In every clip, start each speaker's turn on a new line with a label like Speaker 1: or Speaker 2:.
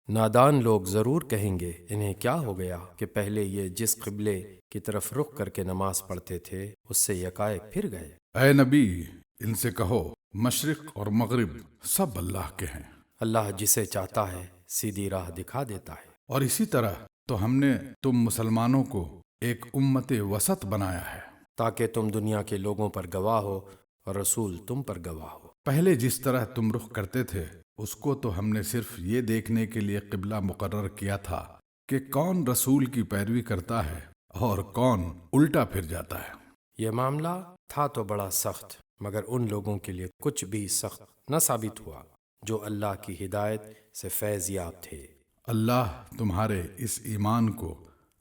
Speaker 1: نادان لوگ ضرور کہیں گے انہیں کیا ہو گیا کہ پہلے یہ جس قبلے کی طرف رخ کر کے نماز پڑھتے تھے اس سے یکائک پھر گئے۔
Speaker 2: اے نبی، ان سے کہو مشرق اور مغرب سب اللہ کے ہیں،
Speaker 1: اللہ جسے چاہتا ہے سیدھی راہ دکھا دیتا ہے۔
Speaker 2: اور اسی طرح تو ہم نے تم مسلمانوں کو ایک امت وسط بنایا ہے،
Speaker 1: تاکہ تم دنیا کے لوگوں پر گواہ ہو اور رسول تم پر گواہ ہو۔
Speaker 2: پہلے جس طرح تم رخ کرتے تھے اس کو تو ہم نے صرف یہ دیکھنے کے لیے قبلہ مقرر کیا تھا کہ کون رسول کی پیروی کرتا ہے اور کون الٹا پھر جاتا ہے۔
Speaker 1: یہ معاملہ تھا تو بڑا سخت، مگر ان لوگوں کے لیے کچھ بھی سخت نہ ثابت ہوا جو اللہ کی ہدایت سے فیض یاب تھے۔
Speaker 2: اللہ تمہارے اس ایمان کو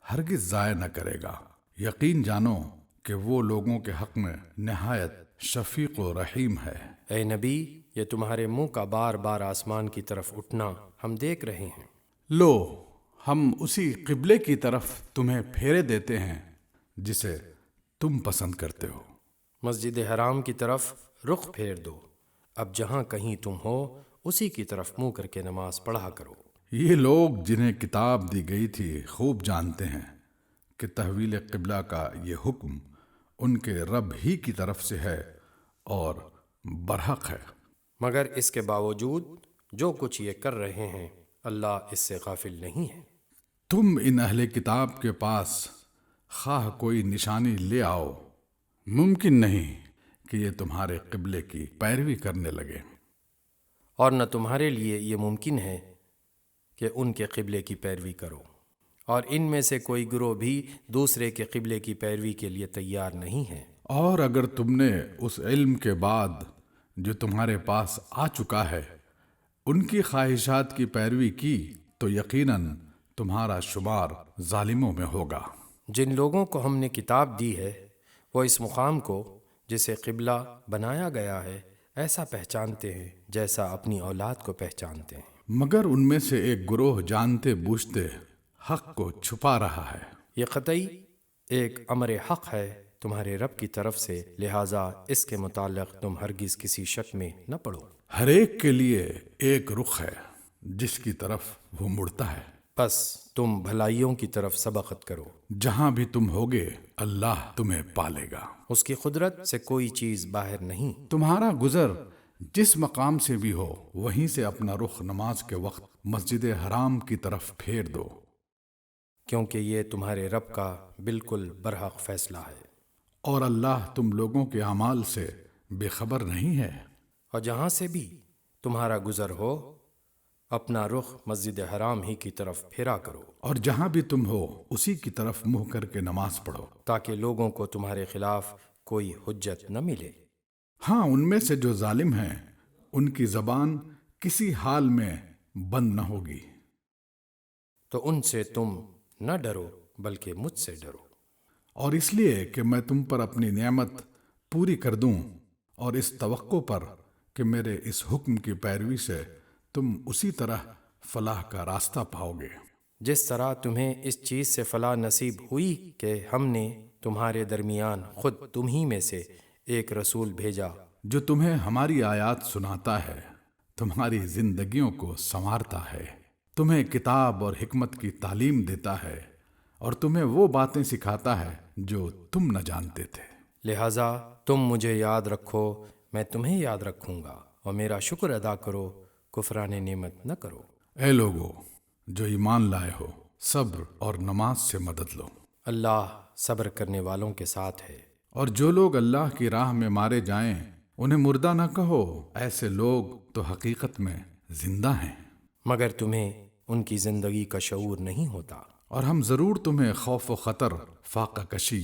Speaker 2: ہرگز ضائع نہ کرے گا۔ یقین جانو کہ وہ لوگوں کے حق میں نہایت شفیق و رحیم ہے۔
Speaker 1: اے نبی، یہ تمہارے منہ کا بار بار آسمان کی طرف اٹھنا ہم دیکھ رہے ہیں۔
Speaker 2: لو، ہم اسی قبلے کی طرف تمہیں پھیرے دیتے ہیں جسے تم پسند کرتے ہو۔
Speaker 1: مسجد حرام کی طرف رخ پھیر دو، اب جہاں کہیں تم ہو اسی کی طرف منہ کر کے نماز پڑھا کرو۔
Speaker 2: یہ لوگ جنہیں کتاب دی گئی تھی خوب جانتے ہیں کہ تحویل قبلہ کا یہ حکم ان کے رب ہی کی طرف سے ہے اور برحق ہے۔
Speaker 1: مگر اس کے باوجود جو کچھ یہ کر رہے ہیں اللہ اس سے غافل نہیں ہے۔
Speaker 2: تم ان اہل کتاب کے پاس خواہ کوئی نشانی لے آؤ، ممکن نہیں کہ یہ تمہارے قبلے کی پیروی کرنے لگے،
Speaker 1: اور نہ تمہارے لیے یہ ممکن ہے کہ ان کے قبلے کی پیروی کرو، اور ان میں سے کوئی گروہ بھی دوسرے کے قبلے کی پیروی کے لیے تیار نہیں ہے۔
Speaker 2: اور اگر تم نے اس علم کے بعد جو تمہارے پاس آ چکا ہے ان کی خواہشات کی پیروی کی تو یقیناً تمہارا شمار ظالموں میں ہوگا۔
Speaker 1: جن لوگوں کو ہم نے کتاب دی ہے وہ اس مقام کو جسے قبلہ بنایا گیا ہے ایسا پہچانتے ہیں جیسا اپنی اولاد کو پہچانتے ہیں،
Speaker 2: مگر ان میں سے ایک گروہ جانتے بوجھتے حق کو چھپا رہا ہے۔
Speaker 1: یہ قطعی ایک امر حق ہے تمہارے رب کی طرف سے، لہٰذا اس کے متعلق تم ہرگز کسی شک میں نہ پڑو۔
Speaker 2: ہر ایک کے لیے ایک رخ ہے جس کی طرف وہ مڑتا ہے،
Speaker 1: بس تم بھلائیوں کی طرف سبقت کرو،
Speaker 2: جہاں بھی تم ہوگے اللہ تمہیں پالے گا۔
Speaker 1: اس کی قدرت سے کوئی چیز باہر نہیں۔
Speaker 2: تمہارا گزر جس مقام سے بھی ہو وہیں سے اپنا رخ نماز کے وقت مسجد حرام کی طرف پھیر دو،
Speaker 1: کیونکہ یہ تمہارے رب کا بالکل برحق فیصلہ ہے،
Speaker 2: اور اللہ تم لوگوں کے اعمال سے بے خبر نہیں ہے۔
Speaker 1: اور جہاں سے بھی تمہارا گزر ہو اپنا رخ مسجد حرام ہی کی طرف پھیرا کرو،
Speaker 2: اور جہاں بھی تم ہو اسی کی طرف منہ کر کے نماز پڑھو،
Speaker 1: تاکہ لوگوں کو تمہارے خلاف کوئی حجت نہ ملے۔
Speaker 2: ہاں، ان میں سے جو ظالم ہیں ان کی زبان کسی حال میں بند نہ ہوگی،
Speaker 1: تو ان سے تم نہ ڈرو بلکہ مجھ سے ڈرو۔
Speaker 2: اور اس لیے کہ میں تم پر اپنی نعمت پوری کر دوں، اور اس توقع پر کہ میرے اس حکم کی پیروی سے تم اسی طرح فلاح کا راستہ پاؤ گے
Speaker 1: جس طرح تمہیں اس چیز سے فلاح نصیب ہوئی کہ ہم نے تمہارے درمیان خود تم ہی میں سے ایک رسول بھیجا
Speaker 2: جو تمہیں ہماری آیات سناتا ہے، تمہاری زندگیوں کو سنوارتا ہے، تمہیں کتاب اور حکمت کی تعلیم دیتا ہے، اور تمہیں وہ باتیں سکھاتا ہے جو تم نہ جانتے تھے۔
Speaker 1: لہٰذا تم مجھے یاد رکھو، میں تمہیں یاد رکھوں گا، اور میرا شکر ادا کرو، کفران نعمت نہ کرو۔
Speaker 2: اے لوگو جو ایمان لائے ہو، صبر اور نماز سے مدد لو۔
Speaker 1: اللہ صبر کرنے والوں کے ساتھ ہے۔
Speaker 2: اور جو لوگ اللہ کی راہ میں مارے جائیں انہیں مردہ نہ کہو، ایسے لوگ تو حقیقت میں زندہ ہیں،
Speaker 1: مگر تمہیں ان کی زندگی کا شعور نہیں ہوتا۔
Speaker 2: اور ہم ضرور تمہیں خوف و خطر، فاقہ کشی،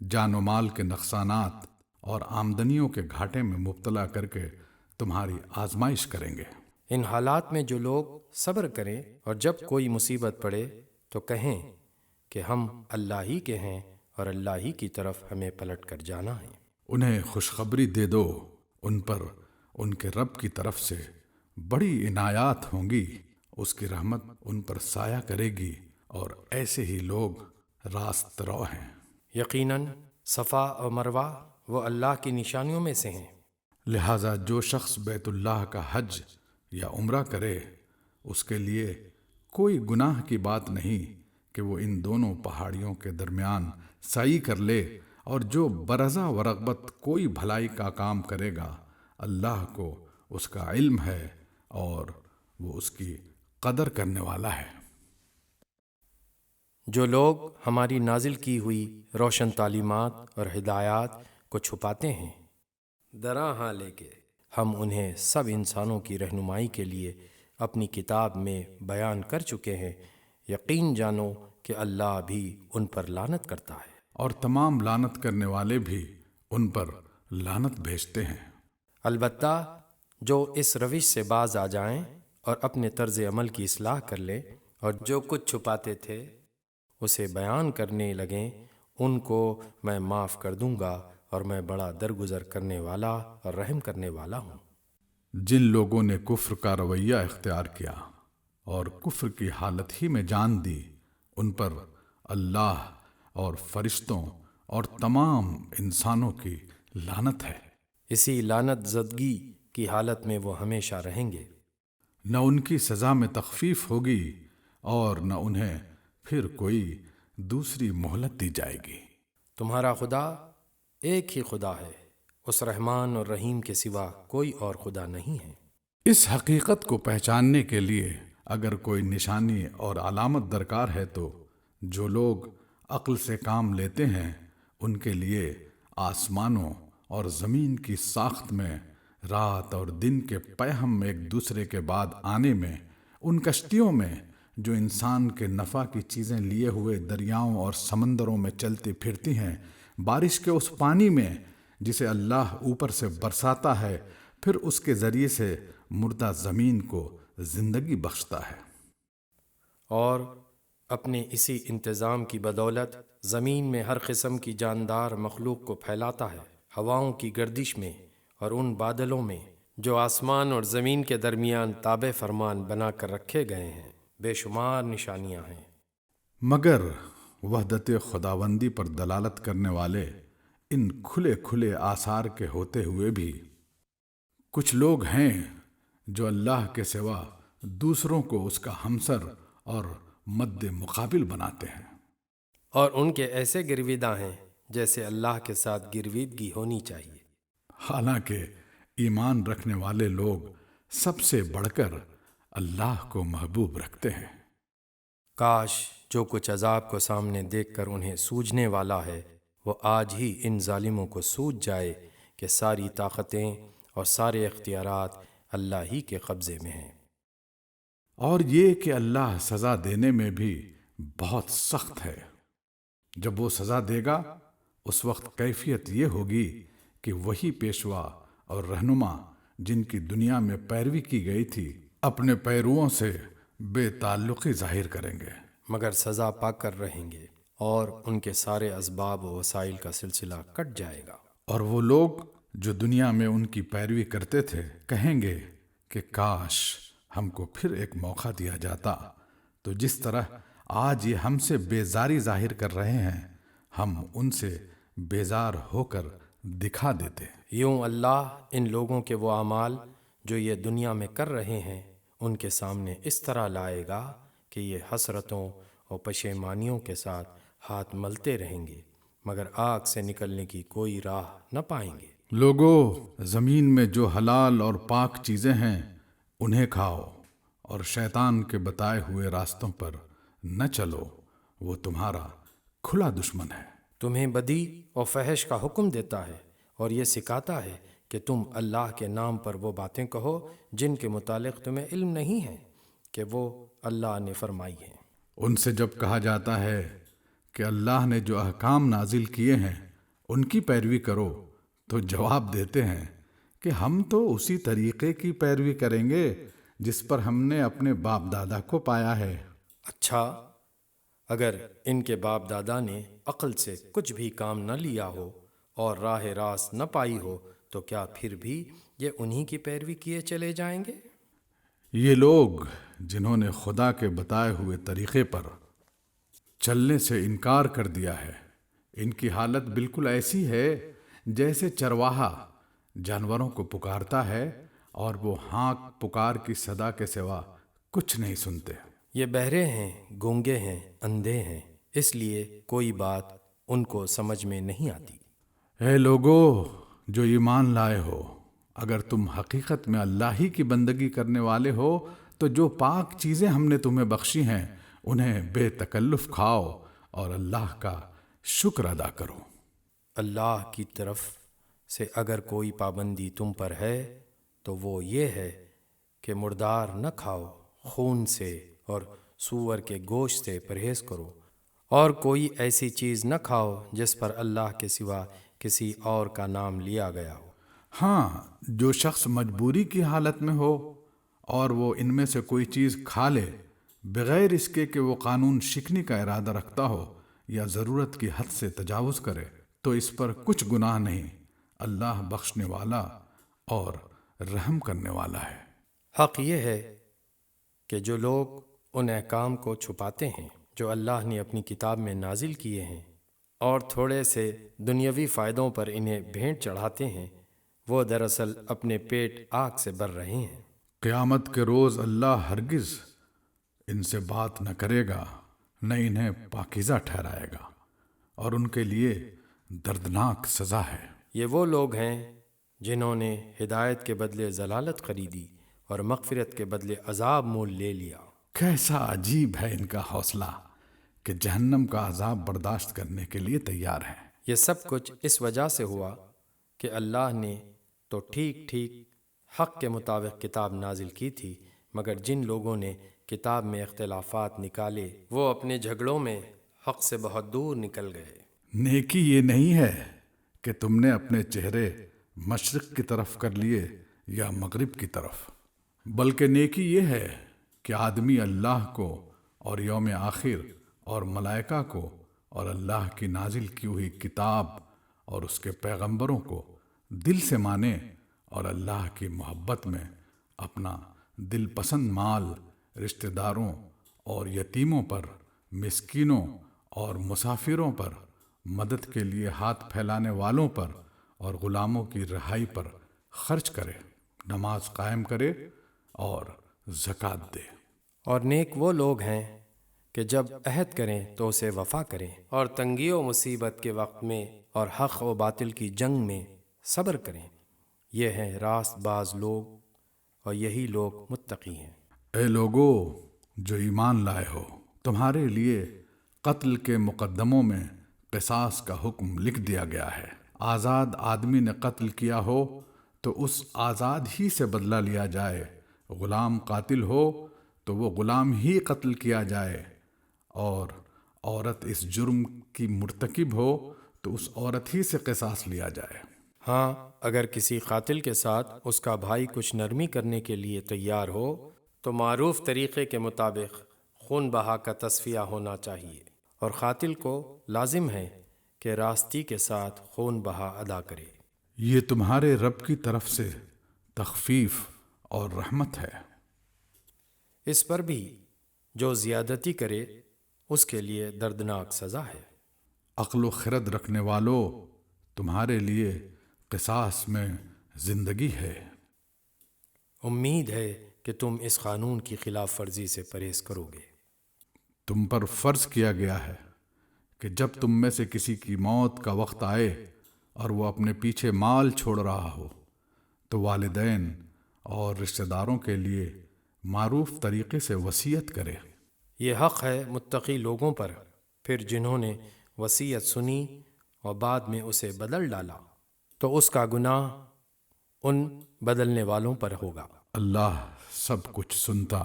Speaker 2: جان و مال کے نقصانات اور آمدنیوں کے گھاٹے میں مبتلا کر کے تمہاری آزمائش کریں گے۔
Speaker 1: ان حالات میں جو لوگ صبر کریں اور جب کوئی مصیبت پڑے تو کہیں کہ ہم اللہ ہی کے ہیں اور اللہ ہی کی طرف ہمیں پلٹ کر جانا ہے۔
Speaker 2: انہیں خوشخبری دے دو، ان پر ان کے رب کی طرف سے بڑی عنایات ہوں گی، اس کی رحمت ان پر سایہ کرے گی، اور ایسے ہی لوگ راست رو ہیں۔
Speaker 1: یقیناً صفا اور مروہ وہ اللہ کی نشانیوں میں سے ہیں۔
Speaker 2: لہٰذا جو شخص بیت اللہ کا حج یا عمرہ کرے اس کے لیے کوئی گناہ کی بات نہیں کہ وہ ان دونوں پہاڑیوں کے درمیان سعی کر لے، اور جو برضا و رغبت کوئی بھلائی کا کام کرے گا اللہ کو اس کا علم ہے اور وہ اس کی قدر کرنے والا ہے۔
Speaker 1: جو لوگ ہماری نازل کی ہوئی روشن تعلیمات اور ہدایات کو چھپاتے ہیں، درا ہاں لے کے ہم انہیں سب انسانوں کی رہنمائی کے لیے اپنی کتاب میں بیان کر چکے ہیں، یقین جانو کہ اللہ بھی ان پر لعنت کرتا ہے،
Speaker 2: اور تمام لعنت کرنے والے بھی ان پر لعنت بھیجتے ہیں۔
Speaker 1: البتہ جو اس روش سے باز آ جائیں اور اپنے طرز عمل کی اصلاح کر لیں اور جو کچھ چھپاتے تھے اسے بیان کرنے لگیں، ان کو میں معاف کر دوں گا، اور میں بڑا درگزر کرنے والا اور رحم کرنے والا ہوں۔
Speaker 2: جن لوگوں نے کفر کا رویہ اختیار کیا اور کفر کی حالت ہی میں جان دی، ان پر اللہ اور فرشتوں اور تمام انسانوں کی لعنت ہے۔
Speaker 1: اسی لعنت زدگی کی حالت میں وہ ہمیشہ رہیں گے۔
Speaker 2: نہ ان کی سزا میں تخفیف ہوگی اور نہ انہیں پھر کوئی دوسری مہلت دی جائے گی۔
Speaker 1: تمہارا خدا ایک ہی خدا ہے، اس رحمان اور رحیم کے سوا کوئی اور خدا نہیں ہے۔
Speaker 2: اس حقیقت کو پہچاننے کے لیے اگر کوئی نشانی اور علامت درکار ہے تو جو لوگ عقل سے کام لیتے ہیں ان کے لیے آسمانوں اور زمین کی ساخت میں، رات اور دن کے پیہم ایک دوسرے کے بعد آنے میں، ان کشتیوں میں جو انسان کے نفع کی چیزیں لیے ہوئے دریاؤں اور سمندروں میں چلتی پھرتی ہیں، بارش کے اس پانی میں جسے اللہ اوپر سے برساتا ہے، پھر اس کے ذریعے سے مردہ زمین کو زندگی بخشتا ہے۔
Speaker 1: اور اپنے اسی انتظام کی بدولت زمین میں ہر قسم کی جاندار مخلوق کو پھیلاتا ہے، ہواؤں کی گردش میں اور ان بادلوں میں جو آسمان اور زمین کے درمیان تابع فرمان بنا کر رکھے گئے ہیں۔ بے شمار نشانیاں ہیں۔
Speaker 2: مگر وحدت خداوندی پر دلالت کرنے والے ان کھلے کھلے آثار کے ہوتے ہوئے بھی کچھ لوگ ہیں جو اللہ کے سوا دوسروں کو اس کا ہمسر اور مد مقابل بناتے ہیں،
Speaker 1: اور ان کے ایسے گرویدہ ہیں جیسے اللہ کے ساتھ گرویدگی ہونی چاہیے۔
Speaker 2: حالانکہ ایمان رکھنے والے لوگ سب سے بڑھ کر اللہ کو محبوب رکھتے ہیں۔
Speaker 1: کاش جو کچھ عذاب کو سامنے دیکھ کر انہیں سوجھنے والا ہے وہ آج ہی ان ظالموں کو سوجھ جائے کہ ساری طاقتیں اور سارے اختیارات اللہ ہی کے قبضے میں ہیں۔
Speaker 2: اور یہ کہ اللہ سزا دینے میں بھی بہت سخت ہے۔ جب وہ سزا دے گا اس وقت کیفیت یہ ہوگی کہ وہی پیشوا اور رہنما جن کی دنیا میں پیروی کی گئی تھی اپنے پیرووں سے بے تعلقی ظاہر کریں گے،
Speaker 1: مگر سزا پا کر رہیں گے اور ان کے سارے اسباب و وسائل کا سلسلہ کٹ جائے گا۔
Speaker 2: اور وہ لوگ جو دنیا میں ان کی پیروی کرتے تھے کہیں گے کہ کاش ہم کو پھر ایک موقع دیا جاتا تو جس طرح آج یہ ہم سے بیزاری ظاہر کر رہے ہیں ہم ان سے بیزار ہو کر دکھا دیتے۔
Speaker 1: یوں اللہ ان لوگوں کے وہ اعمال جو یہ دنیا میں کر رہے ہیں ان کے سامنے اس طرح لائے گا کہ یہ حسرتوں اور پشیمانیوں کے ساتھ ہاتھ ملتے رہیں گے، مگر آگ سے نکلنے کی کوئی راہ نہ پائیں گے۔
Speaker 2: لوگو، زمین میں جو حلال اور پاک چیزیں ہیں انہیں کھاؤ اور شیطان کے بتائے ہوئے راستوں پر نہ چلو، وہ تمہارا کھلا دشمن ہے۔
Speaker 1: تمہیں بدی اور فحش کا حکم دیتا ہے اور یہ سکھاتا ہے کہ تم اللہ کے نام پر وہ باتیں کہو جن کے متعلق تمہیں علم نہیں ہے کہ وہ اللہ نے فرمائی ہیں۔
Speaker 2: ان سے جب کہا جاتا ہے کہ اللہ نے جو احکام نازل کیے ہیں ان کی پیروی کرو تو جواب دیتے ہیں کہ ہم تو اسی طریقے کی پیروی کریں گے جس پر ہم نے اپنے باپ دادا کو پایا ہے۔
Speaker 1: اچھا، اگر ان کے باپ دادا نے عقل سے کچھ بھی کام نہ لیا ہو اور راہ راست نہ پائی ہو تو کیا پھر بھی یہ انہی کی پیروی کیے چلے جائیں گے؟
Speaker 2: یہ لوگ جنہوں نے خدا کے بتائے ہوئے طریقے پر چلنے سے انکار کر دیا ہے ان کی حالت بالکل ایسی ہے جیسے چرواہا جانوروں کو پکارتا ہے اور وہ ہانک پکار کی صدا کے سوا کچھ نہیں سنتے۔
Speaker 1: یہ بہرے ہیں، گونگے ہیں، اندھے ہیں، اس لیے کوئی بات ان کو سمجھ میں نہیں آتی۔
Speaker 2: اے لوگو جو ایمان لائے ہو، اگر تم حقیقت میں اللہ ہی کی بندگی کرنے والے ہو تو جو پاک چیزیں ہم نے تمہیں بخشی ہیں انہیں بے تکلف کھاؤ اور اللہ کا شکر ادا کرو۔
Speaker 1: اللہ کی طرف سے اگر کوئی پابندی تم پر ہے تو وہ یہ ہے کہ مردار نہ کھاؤ، خون سے اور سور کے گوشت سے پرہیز کرو، اور کوئی ایسی چیز نہ کھاؤ جس پر اللہ کے سوا کسی اور کا نام لیا گیا ہو۔
Speaker 2: ہاں، جو شخص مجبوری کی حالت میں ہو اور وہ ان میں سے کوئی چیز کھا لے بغیر اس کے کہ وہ قانون شکنی کا ارادہ رکھتا ہو یا ضرورت کی حد سے تجاوز کرے تو اس پر کچھ گناہ نہیں، اللہ بخشنے والا اور رحم کرنے والا ہے۔
Speaker 1: حق یہ ہے کہ جو لوگ ان احکام کو چھپاتے ہیں جو اللہ نے اپنی کتاب میں نازل کیے ہیں اور تھوڑے سے دنیاوی فائدوں پر انہیں بھیٹ چڑھاتے ہیں، وہ دراصل اپنے پیٹ آگ سے بھر رہے ہیں۔
Speaker 2: قیامت کے روز اللہ ہرگز ان سے بات نہ کرے گا، نہ انہیں پاکیزہ ٹھہرائے گا، اور ان کے لیے دردناک سزا ہے۔
Speaker 1: یہ وہ لوگ ہیں جنہوں نے ہدایت کے بدلے ضلالت خریدی اور مغفرت کے بدلے عذاب مول لے لیا۔
Speaker 2: کیسا عجیب ہے ان کا حوصلہ کہ جہنم کا عذاب برداشت کرنے کے لیے تیار ہیں۔
Speaker 1: یہ سب کچھ اس وجہ سے ہوا کہ اللہ نے تو ٹھیک ٹھیک حق کے مطابق کتاب نازل کی تھی، مگر جن لوگوں نے کتاب میں اختلافات نکالے وہ اپنے جھگڑوں میں حق سے بہت دور نکل گئے۔
Speaker 2: نیکی یہ نہیں ہے کہ تم نے اپنے چہرے مشرق کی طرف کر لیے یا مغرب کی طرف، بلکہ نیکی یہ ہے کہ آدمی اللہ کو اور یوم آخر اور ملائکہ کو اور اللہ کی نازل کی ہوئی کتاب اور اس کے پیغمبروں کو دل سے مانے اور اللہ کی محبت میں اپنا دل پسند مال رشتہ داروں اور یتیموں پر، مسکینوں اور مسافروں پر، مدد کے لیے ہاتھ پھیلانے والوں پر اور غلاموں کی رہائی پر خرچ کرے، نماز قائم کرے اور زکوٰۃ دے۔
Speaker 1: اور نیک وہ لوگ ہیں کہ جب عہد کریں تو اسے وفا کریں، اور تنگی و مصیبت کے وقت میں اور حق و باطل کی جنگ میں صبر کریں۔ یہ ہیں راست باز لوگ اور یہی لوگ متقی ہیں۔
Speaker 2: اے لوگو جو ایمان لائے ہو، تمہارے لیے قتل کے مقدموں میں قصاص کا حکم لکھ دیا گیا ہے۔ آزاد آدمی نے قتل کیا ہو تو اس آزاد ہی سے بدلہ لیا جائے، غلام قاتل ہو تو وہ غلام ہی قتل کیا جائے، اور عورت اس جرم کی مرتکب ہو تو اس عورت ہی سے قصاص لیا جائے۔
Speaker 1: ہاں، اگر کسی قاتل کے ساتھ اس کا بھائی کچھ نرمی کرنے کے لیے تیار ہو تو معروف طریقے کے مطابق خون بہا کا تصفیہ ہونا چاہیے، اور قاتل کو لازم ہے کہ راستی کے ساتھ خون بہا ادا کرے۔
Speaker 2: یہ تمہارے رب کی طرف سے تخفیف اور رحمت ہے۔
Speaker 1: اس پر بھی جو زیادتی کرے اس کے لیے دردناک سزا ہے۔
Speaker 2: عقل و خرد رکھنے والو، تمہارے لیے قصاص میں زندگی ہے۔
Speaker 1: امید ہے کہ تم اس قانون کی خلاف ورزی سے پرہیز کرو گے۔
Speaker 2: تم پر فرض کیا گیا ہے کہ جب تم میں سے کسی کی موت کا وقت آئے اور وہ اپنے پیچھے مال چھوڑ رہا ہو تو والدین اور رشتہ داروں کے لیے معروف طریقے سے وصیت کرے۔
Speaker 1: یہ حق ہے متقی لوگوں پر، پھر جنہوں نے وصیت سنی اور بعد میں اسے بدل ڈالا تو اس کا گناہ ان بدلنے والوں پر ہوگا۔
Speaker 2: اللہ سب کچھ سنتا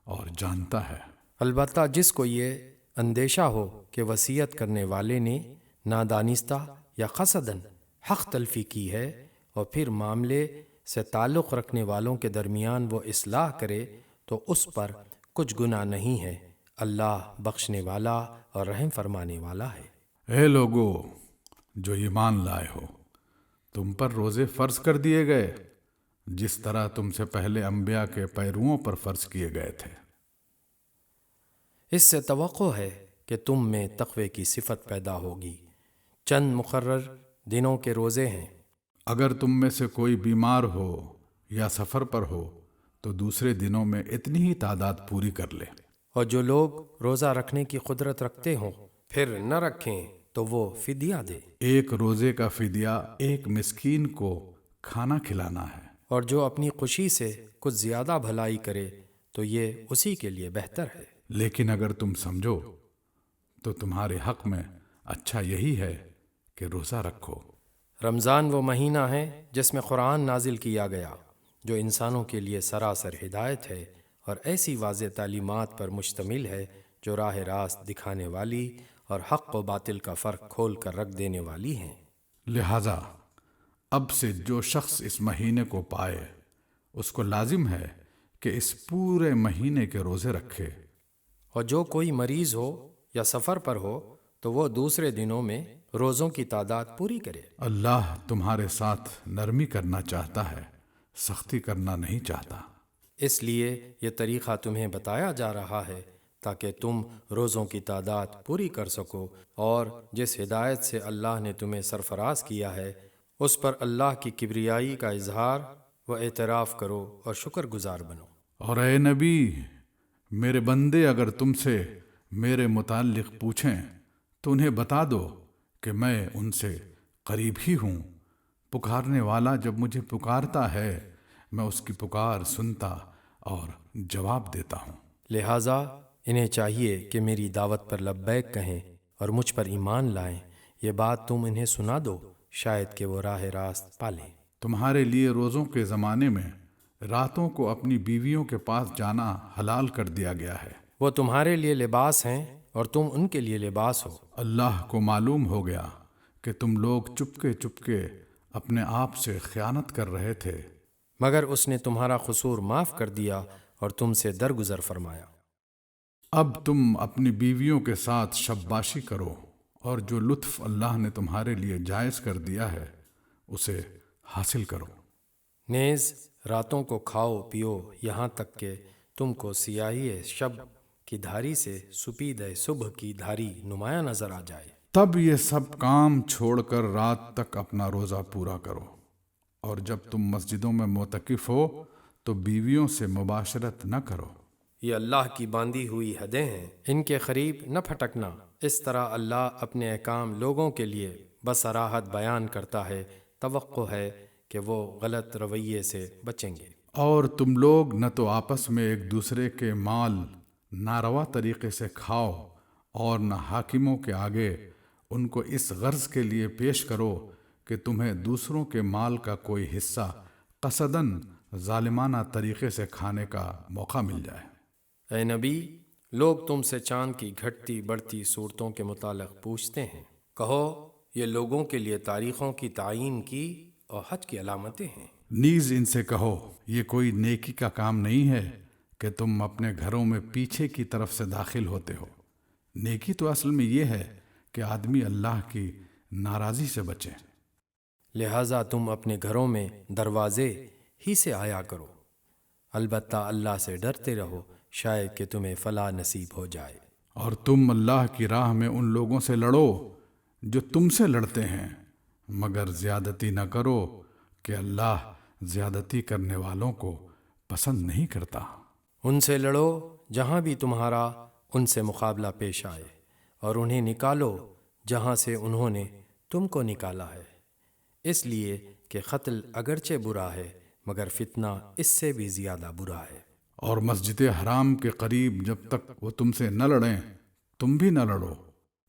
Speaker 2: اور جانتا ہے۔
Speaker 1: البتہ جس کو یہ اندیشہ ہو کہ وصیت کرنے والے نے نادانستہ یا قصداً حق تلفی کی ہے اور پھر معاملے سے تعلق رکھنے والوں کے درمیان وہ اصلاح کرے تو اس پر کچھ گناہ نہیں ہے، اللہ بخشنے والا اور رحم فرمانے والا ہے۔
Speaker 2: اے لوگو جو ایمان لائے ہو، تم پر روزے فرض کر دیے گئے جس طرح تم سے پہلے انبیاء کے پیرووں پر فرض کیے گئے تھے۔
Speaker 1: اس سے توقع ہے کہ تم میں تقوی کی صفت پیدا ہوگی۔ چند مقرر دنوں کے روزے ہیں۔
Speaker 2: اگر تم میں سے کوئی بیمار ہو یا سفر پر ہو تو دوسرے دنوں میں اتنی ہی تعداد پوری کر لے۔
Speaker 1: اور جو لوگ روزہ رکھنے کی قدرت رکھتے ہوں پھر نہ رکھیں تو وہ فدیہ دے،
Speaker 2: ایک روزے کا فدیہ ایک مسکین کو کھانا کھلانا ہے۔
Speaker 1: اور جو اپنی خوشی سے کچھ زیادہ بھلائی کرے تو یہ اسی کے لیے بہتر ہے۔
Speaker 2: لیکن اگر تم سمجھو تو تمہارے حق میں اچھا یہی ہے کہ روزہ رکھو۔
Speaker 1: رمضان وہ مہینہ ہے جس میں قرآن نازل کیا گیا، جو انسانوں کے لیے سراسر ہدایت ہے اور ایسی واضح تعلیمات پر مشتمل ہے جو راہ راست دکھانے والی اور حق و باطل کا فرق کھول کر رکھ دینے والی ہیں۔
Speaker 2: لہذا اب سے جو شخص اس مہینے کو پائے اس کو لازم ہے کہ اس پورے مہینے کے روزے رکھے،
Speaker 1: اور جو کوئی مریض ہو یا سفر پر ہو تو وہ دوسرے دنوں میں روزوں کی تعداد پوری کرے۔
Speaker 2: اللہ تمہارے ساتھ نرمی کرنا چاہتا ہے، سختی کرنا نہیں چاہتا۔
Speaker 1: اس لیے یہ طریقہ تمہیں بتایا جا رہا ہے تاکہ تم روزوں کی تعداد پوری کر سکو، اور جس ہدایت سے اللہ نے تمہیں سرفراز کیا ہے اس پر اللہ کی کبریائی کا اظہار و اعتراف کرو اور شکر گزار بنو۔
Speaker 2: اور اے نبی، میرے بندے اگر تم سے میرے متعلق پوچھیں تو انہیں بتا دو کہ میں ان سے قریب ہی ہوں، پکارنے والا جب مجھے پکارتا ہے میں اس کی پکار سنتا اور جواب دیتا ہوں۔
Speaker 1: لہٰذا انہیں چاہیے کہ میری دعوت پر لبیک کہیں اور مجھ پر ایمان لائیں۔ یہ بات تم انہیں سنا دو، شاید کہ وہ راہ راست پالیں۔
Speaker 2: تمہارے لیے روزوں کے زمانے میں راتوں کو اپنی بیویوں کے پاس جانا حلال کر دیا گیا ہے۔
Speaker 1: وہ تمہارے لیے لباس ہیں اور تم ان کے لیے لباس ہو۔
Speaker 2: اللہ کو معلوم ہو گیا کہ تم لوگ چپکے چپکے اپنے آپ سے خیانت کر رہے تھے،
Speaker 1: مگر اس نے تمہارا قصور معاف کر دیا اور تم سے درگزر فرمایا۔
Speaker 2: اب تم اپنی بیویوں کے ساتھ شباشی کرو، اور جو لطف اللہ نے تمہارے لیے جائز کر دیا ہے اسے حاصل کرو۔
Speaker 1: نیز راتوں کو کھاؤ پیو یہاں تک کہ تم کو سیاہی شب کی دھاری سے سپید صبح کی دھاری نمایاں نظر آ جائے۔
Speaker 2: تب یہ سب کام چھوڑ کر رات تک اپنا روزہ پورا کرو، اور جب تم مسجدوں میں معتکف ہو تو بیویوں سے مباشرت نہ کرو۔
Speaker 1: یہ اللہ کی باندھی ہوئی حدیں ہیں، ان کے قریب نہ پھٹکنا۔ اس طرح اللہ اپنے احکام لوگوں کے لیے بصراحت بیان کرتا ہے، توقع ہے کہ وہ غلط رویے سے بچیں گے۔
Speaker 2: اور تم لوگ نہ تو آپس میں ایک دوسرے کے مال ناروا طریقے سے کھاؤ، اور نہ حاکموں کے آگے ان کو اس غرض کے لیے پیش کرو کہ تمہیں دوسروں کے مال کا کوئی حصہ قصداً ظالمانہ طریقے سے کھانے کا موقع مل جائے۔
Speaker 1: اے نبی، لوگ تم سے چاند کی گھٹتی بڑھتی صورتوں کے متعلق پوچھتے ہیں، کہو یہ لوگوں کے لیے تاریخوں کی تعیین کی اور حج کی علامتیں ہیں۔
Speaker 2: نیز ان سے کہو یہ کوئی نیکی کا کام نہیں ہے کہ تم اپنے گھروں میں پیچھے کی طرف سے داخل ہوتے ہو۔ نیکی تو اصل میں یہ ہے کہ آدمی اللہ کی ناراضی سے بچے۔
Speaker 1: لہٰذا تم اپنے گھروں میں دروازے ہی سے آیا کرو، البتہ اللہ سے ڈرتے رہو، شاید کہ تمہیں فلاح نصیب ہو جائے۔
Speaker 2: اور تم اللہ کی راہ میں ان لوگوں سے لڑو جو تم سے لڑتے ہیں، مگر زیادتی نہ کرو کہ اللہ زیادتی کرنے والوں کو پسند نہیں کرتا۔
Speaker 1: ان سے لڑو جہاں بھی تمہارا ان سے مقابلہ پیش آئے، اور انہیں نکالو جہاں سے انہوں نے تم کو نکالا ہے، اس لیے کہ قتل اگرچہ برا ہے مگر فتنہ اس سے بھی زیادہ برا ہے۔
Speaker 2: اور مسجد حرام کے قریب جب تک وہ تم سے نہ لڑیں تم بھی نہ لڑو،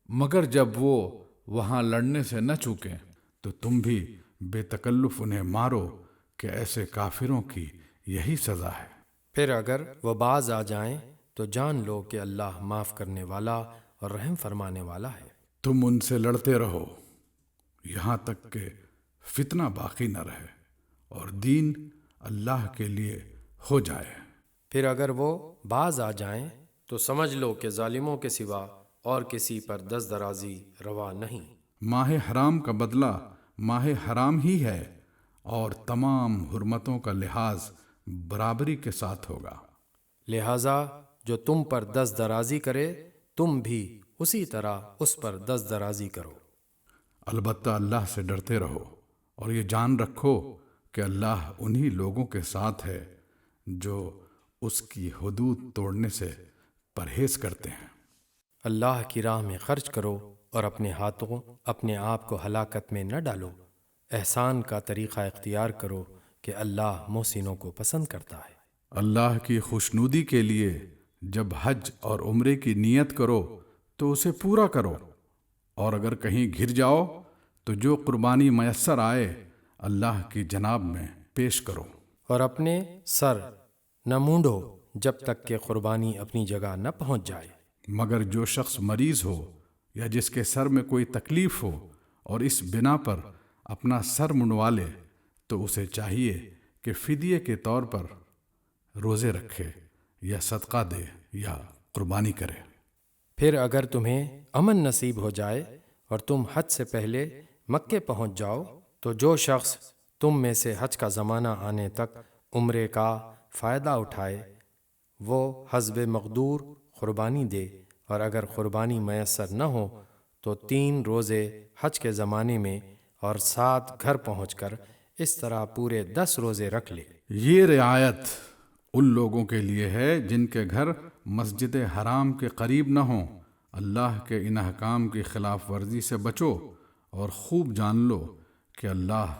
Speaker 2: مگر جب وہ وہاں لڑنے سے نہ چوکیں تو تم بھی بے تکلف انہیں مارو، کہ ایسے کافروں کی یہی سزا ہے۔
Speaker 1: پھر اگر وہ باز آ جائیں تو جان لو کہ اللہ معاف کرنے والا اور رحم فرمانے والا ہے۔
Speaker 2: تم ان سے لڑتے رہو یہاں تک کہ فتنہ باقی نہ رہے اور دین اللہ کے لیے ہو جائے۔
Speaker 1: پھر اگر وہ باز آ جائیں تو سمجھ لو کہ ظالموں کے سوا اور کسی پر دست درازی روا نہیں۔
Speaker 2: ماہ حرام کا بدلہ ماہ حرام ہی ہے، اور تمام حرمتوں کا لحاظ برابری کے ساتھ ہوگا۔
Speaker 1: لہٰذا جو تم پر دست درازی کرے تم بھی اسی طرح اس پر دست درازی کرو۔
Speaker 2: البتہ اللہ سے ڈرتے رہو، اور یہ جان رکھو کہ اللہ انہی لوگوں کے ساتھ ہے جو اس کی حدود توڑنے سے پرہیز کرتے ہیں۔
Speaker 1: اللہ کی راہ میں خرچ کرو اور اپنے ہاتھوں اپنے آپ کو ہلاکت میں نہ ڈالو۔ احسان کا طریقہ اختیار کرو کہ اللہ محسنوں کو پسند کرتا ہے۔
Speaker 2: اللہ کی خوشنودی کے لیے جب حج اور عمرے کی نیت کرو تو اسے پورا کرو، اور اگر کہیں گر جاؤ تو جو قربانی میسر آئے اللہ کی جناب میں پیش کرو۔
Speaker 1: اور اپنے سر نہ مونڈو جب تک کہ قربانی اپنی جگہ نہ پہنچ جائے۔
Speaker 2: مگر جو شخص مریض ہو یا جس کے سر میں کوئی تکلیف ہو اور اس بنا پر اپنا سر منڈوا لے تو اسے چاہیے کہ فدیے کے طور پر روزے رکھے یا صدقہ دے یا قربانی کرے۔
Speaker 1: پھر اگر تمہیں امن نصیب ہو جائے اور تم حج سے پہلے مکے پہنچ جاؤ تو جو شخص تم میں سے حج کا زمانہ آنے تک عمرے کا فائدہ اٹھائے وہ حسب مقدور قربانی دے، اور اگر قربانی میسر نہ ہو تو 3 روزے حج کے زمانے میں اور 7 گھر پہنچ کر اس طرح پورے 10 روزے رکھ لے۔
Speaker 2: یہ رعایت ان لوگوں کے لیے ہے جن کے گھر مسجد حرام کے قریب نہ ہوں۔ اللہ کے ان احکام کی خلاف ورزی سے بچو اور خوب جان لو کہ اللہ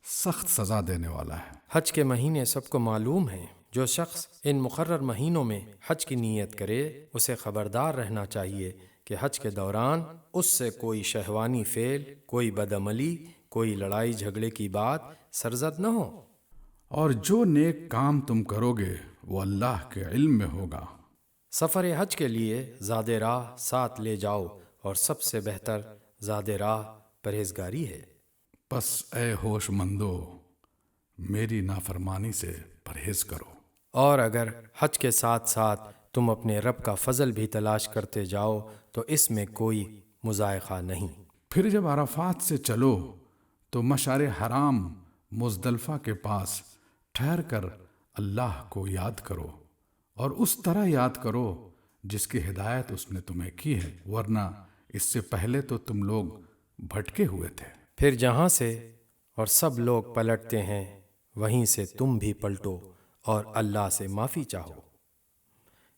Speaker 2: سخت سزا دینے والا ہے۔
Speaker 1: حج کے مہینے سب کو معلوم ہیں۔ جو شخص ان مقرر مہینوں میں حج کی نیت کرے اسے خبردار رہنا چاہیے کہ حج کے دوران اس سے کوئی شہوانی فعل، کوئی بدعملی، کوئی لڑائی جھگڑے کی بات سرزد نہ ہو۔
Speaker 2: اور جو نیک کام تم کرو گے وہ اللہ کے علم میں ہوگا۔
Speaker 1: سفر حج کے لیے زاد راہ ساتھ لے جاؤ، اور سب سے بہتر زاد راہ پرہیزگاری ہے۔
Speaker 2: پس اے ہوش مندو میری نافرمانی سے پرہیز کرو۔
Speaker 1: اور اگر حج کے ساتھ ساتھ تم اپنے رب کا فضل بھی تلاش کرتے جاؤ تو اس میں کوئی مضائقہ نہیں۔
Speaker 2: پھر جب عرفات سے چلو تو مشعر حرام مزدلفہ کے پاس ٹھہر کر اللہ کو یاد کرو، اور اس طرح یاد کرو جس کی ہدایت اس نے تمہیں کی ہے، ورنہ اس سے پہلے تو تم لوگ بھٹکے ہوئے تھے۔
Speaker 1: پھر جہاں سے اور سب لوگ پلٹتے ہیں وہیں سے تم بھی پلٹو اور اللہ سے معافی چاہو،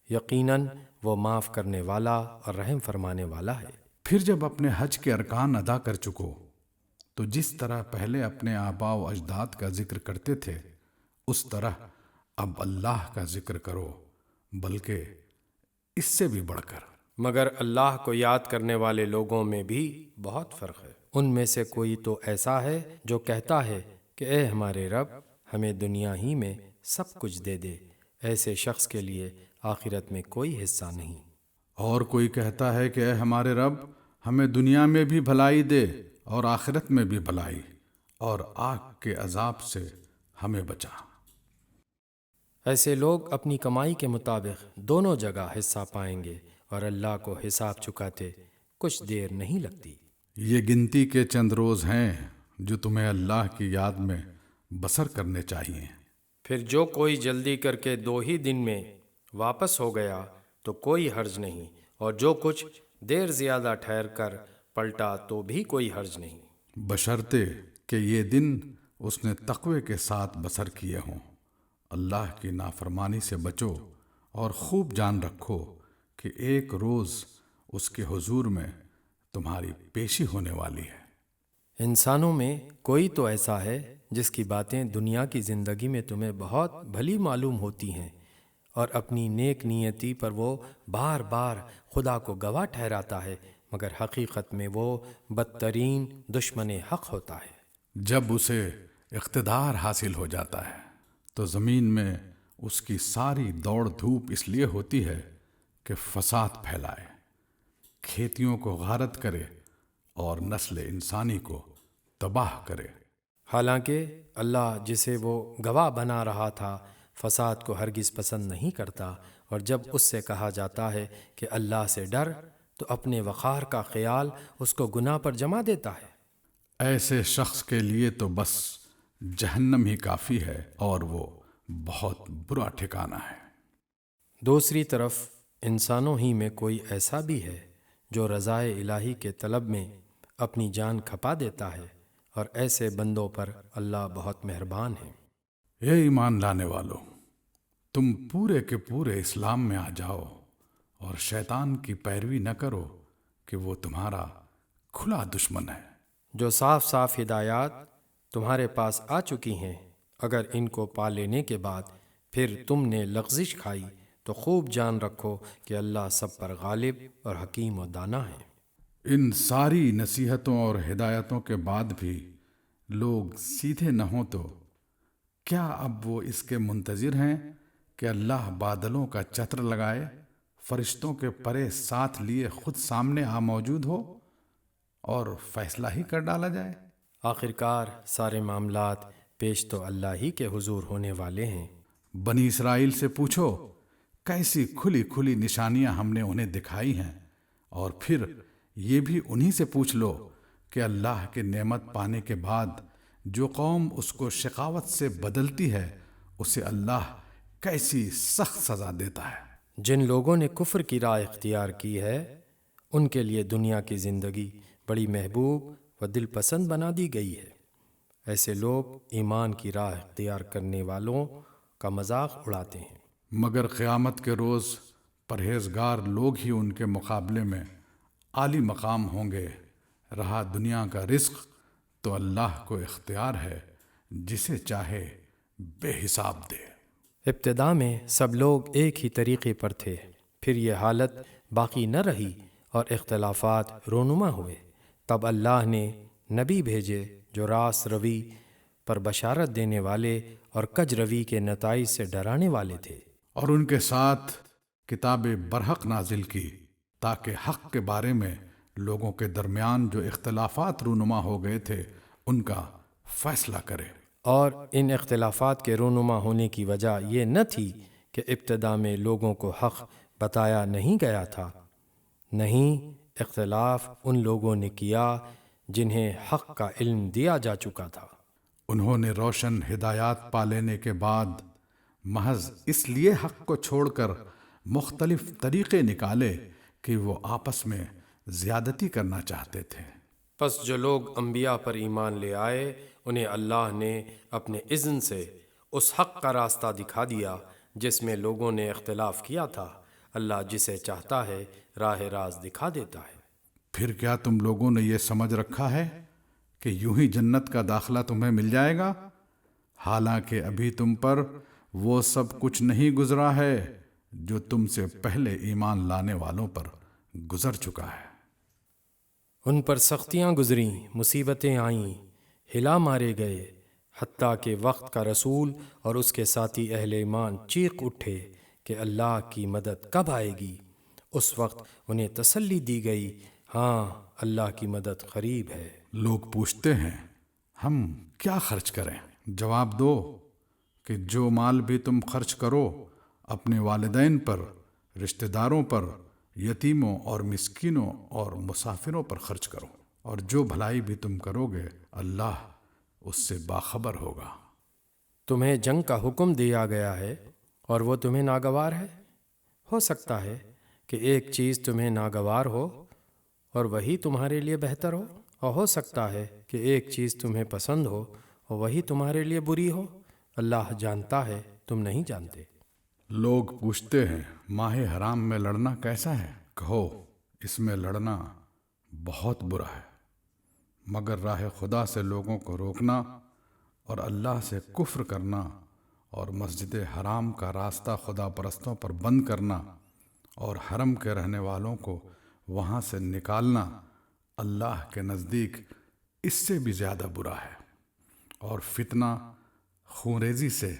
Speaker 1: یقیناً وہ معاف کرنے والا اور رحم فرمانے والا ہے۔
Speaker 2: پھر جب اپنے حج کے ارکان ادا کر چکو تو جس طرح پہلے اپنے آباء و اجداد کا ذکر کرتے تھے اس طرح اب اللہ کا ذکر کرو، بلکہ اس سے بھی بڑھ کر۔
Speaker 1: مگر اللہ کو یاد کرنے والے لوگوں میں بھی بہت فرق ہے۔ ان میں سے کوئی تو ایسا ہے جو کہتا ہے کہ اے ہمارے رب ہمیں دنیا ہی میں سب کچھ دے دے، ایسے شخص کے لیے آخرت میں کوئی حصہ نہیں۔
Speaker 2: اور کوئی کہتا ہے کہ اے ہمارے رب ہمیں دنیا میں بھی بھلائی دے اور آخرت میں بھی بھلائی، اور آگ کے عذاب سے ہمیں بچا۔
Speaker 1: ایسے لوگ اپنی کمائی کے مطابق دونوں جگہ حصہ پائیں گے، اور اللہ کو حساب چکاتے کچھ دیر نہیں لگتی۔
Speaker 2: یہ گنتی کے چند روز ہیں جو تمہیں اللہ کی یاد میں بسر کرنے چاہیے۔
Speaker 1: پھر جو کوئی جلدی کر کے 2 ہی دن میں واپس ہو گیا تو کوئی حرج نہیں، اور جو کچھ دیر زیادہ ٹھہر کر پلٹا تو بھی کوئی حرج نہیں،
Speaker 2: بشرطے کہ یہ دن اس نے تقوی کے ساتھ بسر کیے ہوں۔ اللہ کی نافرمانی سے بچو اور خوب جان رکھو کہ ایک روز اس کے حضور میں تمہاری پیشی ہونے والی ہے۔
Speaker 1: انسانوں میں کوئی تو ایسا ہے جس کی باتیں دنیا کی زندگی میں تمہیں بہت بھلی معلوم ہوتی ہیں، اور اپنی نیک نیتی پر وہ بار بار خدا کو گواہ ٹھہراتا ہے، مگر حقیقت میں وہ بدترین دشمن حق ہوتا ہے۔
Speaker 2: جب اسے اقتدار حاصل ہو جاتا ہے تو زمین میں اس کی ساری دوڑ دھوپ اس لیے ہوتی ہے کہ فساد پھیلائے، کھیتیوں کو غارت کرے اور نسل انسانی کو تباہ کرے۔
Speaker 1: حالانکہ اللہ جسے وہ گواہ بنا رہا تھا فساد کو ہرگز پسند نہیں کرتا، اور جب اس سے کہا جاتا ہے کہ اللہ سے ڈر تو اپنے وقار کا خیال اس کو گناہ پر جما دیتا ہے۔
Speaker 2: ایسے شخص کے لیے تو بس جہنم ہی کافی ہے، اور وہ بہت برا ٹھکانہ ہے۔
Speaker 1: دوسری طرف انسانوں ہی میں کوئی ایسا بھی ہے جو رضائے الہی کے طلب میں اپنی جان کھپا دیتا ہے، اور ایسے بندوں پر اللہ بہت مہربان ہے۔
Speaker 2: اے ایمان لانے والو، تم پورے کے پورے اسلام میں آ جاؤ اور شیطان کی پیروی نہ کرو کہ وہ تمہارا کھلا دشمن ہے۔
Speaker 1: جو صاف صاف ہدایات تمہارے پاس آ چکی ہیں، اگر ان کو پا لینے کے بعد پھر تم نے لغزش کھائی تو خوب جان رکھو کہ اللہ سب پر غالب اور حکیم و دانا ہے۔
Speaker 2: ان ساری نصیحتوں اور ہدایتوں کے بعد بھی لوگ سیدھے نہ ہوں تو کیا اب وہ اس کے منتظر ہیں کہ اللہ بادلوں کا چتر لگائے، فرشتوں کے پرے ساتھ لیے خود سامنے آ موجود ہو اور فیصلہ ہی کر ڈالا جائے؟
Speaker 1: آخرکار سارے معاملات پیش تو اللہ ہی کے حضور ہونے والے ہیں۔
Speaker 2: بنی اسرائیل سے پوچھو کیسی کھلی کھلی نشانیاں ہم نے انہیں دکھائی ہیں، اور پھر یہ بھی انہی سے پوچھ لو کہ اللہ کے نعمت پانے کے بعد جو قوم اس کو شقاوت سے بدلتی ہے اسے اللہ کیسی سخت سزا دیتا ہے۔
Speaker 1: جن لوگوں نے کفر کی راہ اختیار کی ہے ان کے لیے دنیا کی زندگی بڑی محبوب و دل پسند بنا دی گئی ہے۔ ایسے لوگ ایمان کی راہ اختیار کرنے والوں کا مذاق اڑاتے ہیں۔
Speaker 2: مگر قیامت کے روز پرہیزگار لوگ ہی ان کے مقابلے میں عالی مقام ہوں گے۔ رہا دنیا کا رزق تو اللہ کو اختیار ہے، جسے چاہے بے حساب دے۔
Speaker 1: ابتدا میں سب لوگ ایک ہی طریقے پر تھے، پھر یہ حالت باقی نہ رہی اور اختلافات رونما ہوئے۔ تب اللہ نے نبی بھیجے جو راست روی پر بشارت دینے والے اور کج روی کے نتائج سے ڈرانے والے تھے،
Speaker 2: اور ان کے ساتھ کتاب برحق نازل کی تاکہ حق کے بارے میں لوگوں کے درمیان جو اختلافات رونما ہو گئے تھے ان کا فیصلہ کرے۔
Speaker 1: اور ان اختلافات کے رونما ہونے کی وجہ یہ نہ تھی کہ ابتدا میں لوگوں کو حق بتایا نہیں گیا تھا، نہیں، اختلاف ان لوگوں نے کیا جنہیں حق کا علم دیا جا چکا تھا۔
Speaker 2: انہوں نے روشن ہدایات پا لینے کے بعد محض اس لیے حق کو چھوڑ کر مختلف طریقے نکالے کہ وہ آپس میں زیادتی کرنا چاہتے تھے۔
Speaker 1: پس جو لوگ انبیاء پر ایمان لے آئے انہیں اللہ نے اپنے اذن سے اس حق کا راستہ دکھا دیا جس میں لوگوں نے اختلاف کیا تھا۔ اللہ جسے چاہتا ہے راہ راست دکھا دیتا ہے۔
Speaker 2: پھر کیا تم لوگوں نے یہ سمجھ رکھا ہے کہ یوں ہی جنت کا داخلہ تمہیں مل جائے گا، حالانکہ ابھی تم پر وہ سب کچھ نہیں گزرا ہے جو تم سے پہلے ایمان لانے والوں پر گزر چکا ہے۔
Speaker 1: ان پر سختیاں گزریں، مصیبتیں آئیں، ہلا مارے گئے، حتیٰ کہ وقت کا رسول اور اس کے ساتھی اہل ایمان چیخ اٹھے کہ اللہ کی مدد کب آئے گی۔ اس وقت انہیں تسلی دی گئی، ہاں، اللہ کی مدد قریب ہے۔
Speaker 2: لوگ پوچھتے ہیں ہم کیا خرچ کریں؟ جواب دو کہ جو مال بھی تم خرچ کرو اپنے والدین پر، رشتہ داروں پر، یتیموں اور مسکینوں اور مسافروں پر خرچ کرو، اور جو بھلائی بھی تم کرو گے اللہ اس سے باخبر ہوگا۔
Speaker 1: تمہیں جنگ کا حکم دیا گیا ہے اور وہ تمہیں ناگوار ہے۔ ہو سکتا ہے کہ ایک چیز تمہیں ناگوار ہو اور وہی تمہارے لیے بہتر ہو، اور ہو سکتا ہے کہ ایک چیز تمہیں پسند ہو اور وہی تمہارے لیے بری ہو۔ اللہ جانتا ہے، تم نہیں جانتے۔
Speaker 2: لوگ پوچھتے ہیں ماہ حرام میں لڑنا کیسا ہے؟ کہو اس میں لڑنا بہت برا ہے، مگر راہ خدا سے لوگوں کو روکنا اور اللہ سے کفر کرنا اور مسجد حرام کا راستہ خدا پرستوں پر بند کرنا اور حرم کے رہنے والوں کو وہاں سے نکالنا اللہ کے نزدیک اس سے بھی زیادہ برا ہے، اور فتنہ خونریزی سے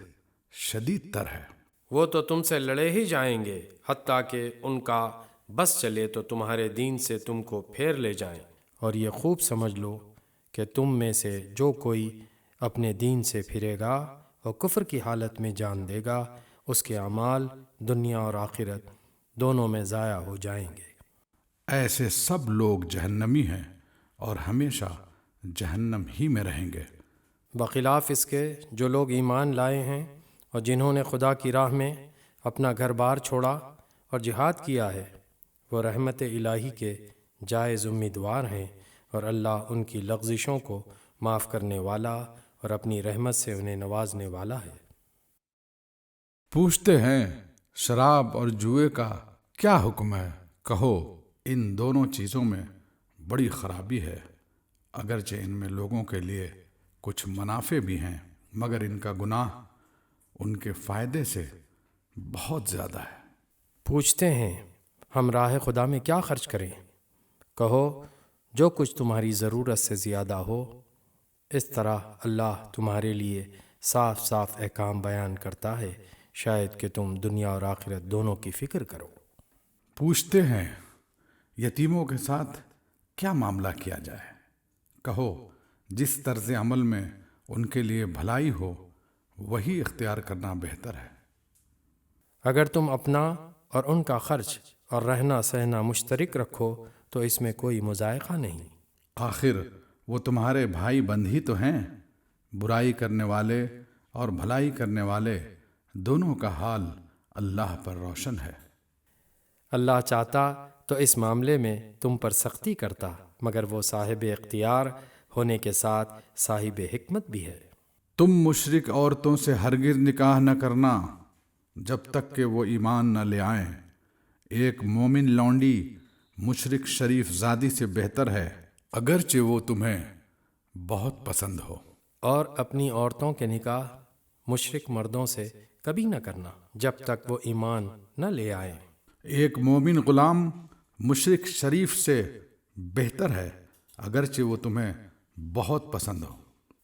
Speaker 2: شدید تر ہے۔
Speaker 1: وہ تو تم سے لڑے ہی جائیں گے، حتیٰ کہ ان کا بس چلے تو تمہارے دین سے تم کو پھیر لے جائیں۔ اور یہ خوب سمجھ لو کہ تم میں سے جو کوئی اپنے دین سے پھرے گا اور کفر کی حالت میں جان دے گا، اس کے اعمال دنیا اور آخرت دونوں میں ضائع ہو جائیں گے۔
Speaker 2: ایسے سب لوگ جہنمی ہیں اور ہمیشہ جہنم ہی میں رہیں گے۔
Speaker 1: بخلاف اس کے جو لوگ ایمان لائے ہیں اور جنہوں نے خدا کی راہ میں اپنا گھر بار چھوڑا اور جہاد کیا ہے، وہ رحمت الہی کے جائز امیدوار ہیں، اور اللہ ان کی لغزشوں کو معاف کرنے والا اور اپنی رحمت سے انہیں نوازنے والا ہے۔
Speaker 2: پوچھتے ہیں شراب اور جوئے کا کیا حکم ہے؟ کہو ان دونوں چیزوں میں بڑی خرابی ہے، اگرچہ ان میں لوگوں کے لیے کچھ منافع بھی ہیں، مگر ان کا گناہ ان کے فائدے سے بہت زیادہ ہے۔
Speaker 1: پوچھتے ہیں ہم راہ خدا میں کیا خرچ کریں؟ کہو جو کچھ تمہاری ضرورت سے زیادہ ہو، اس طرح اللہ تمہارے لیے صاف صاف احکام بیان کرتا ہے، شاید کہ تم دنیا اور آخرت دونوں کی فکر کرو۔
Speaker 2: پوچھتے ہیں یتیموں کے ساتھ کیا معاملہ کیا جائے؟ کہو جس طرز عمل میں ان کے لیے بھلائی ہو وہی اختیار کرنا بہتر ہے۔
Speaker 1: اگر تم اپنا اور ان کا خرچ اور رہنا سہنا مشترک رکھو تو اس میں کوئی مضائقہ نہیں۔
Speaker 2: آخر وہ تمہارے بھائی بند ہی تو ہیں۔ برائی کرنے والے اور بھلائی کرنے والے دونوں کا حال اللہ پر روشن ہے۔
Speaker 1: اللہ چاہتا تو اس معاملے میں تم پر سختی کرتا، مگر وہ صاحب اختیار ہونے کے ساتھ صاحب حکمت بھی ہے۔
Speaker 2: تم مشرک عورتوں سے ہرگز نکاح نہ کرنا جب تک کہ وہ ایمان نہ لے آئیں۔ ایک مومن لونڈی مشرک شریف زادی سے بہتر ہے، اگرچہ وہ تمہیں بہت پسند ہو۔
Speaker 1: اور اپنی عورتوں کے نکاح مشرک مردوں سے کبھی نہ کرنا جب تک وہ ایمان نہ لے آئیں۔
Speaker 2: ایک مومن غلام مشرک شریف سے بہتر ہے، اگرچہ وہ تمہیں بہت پسند ہو۔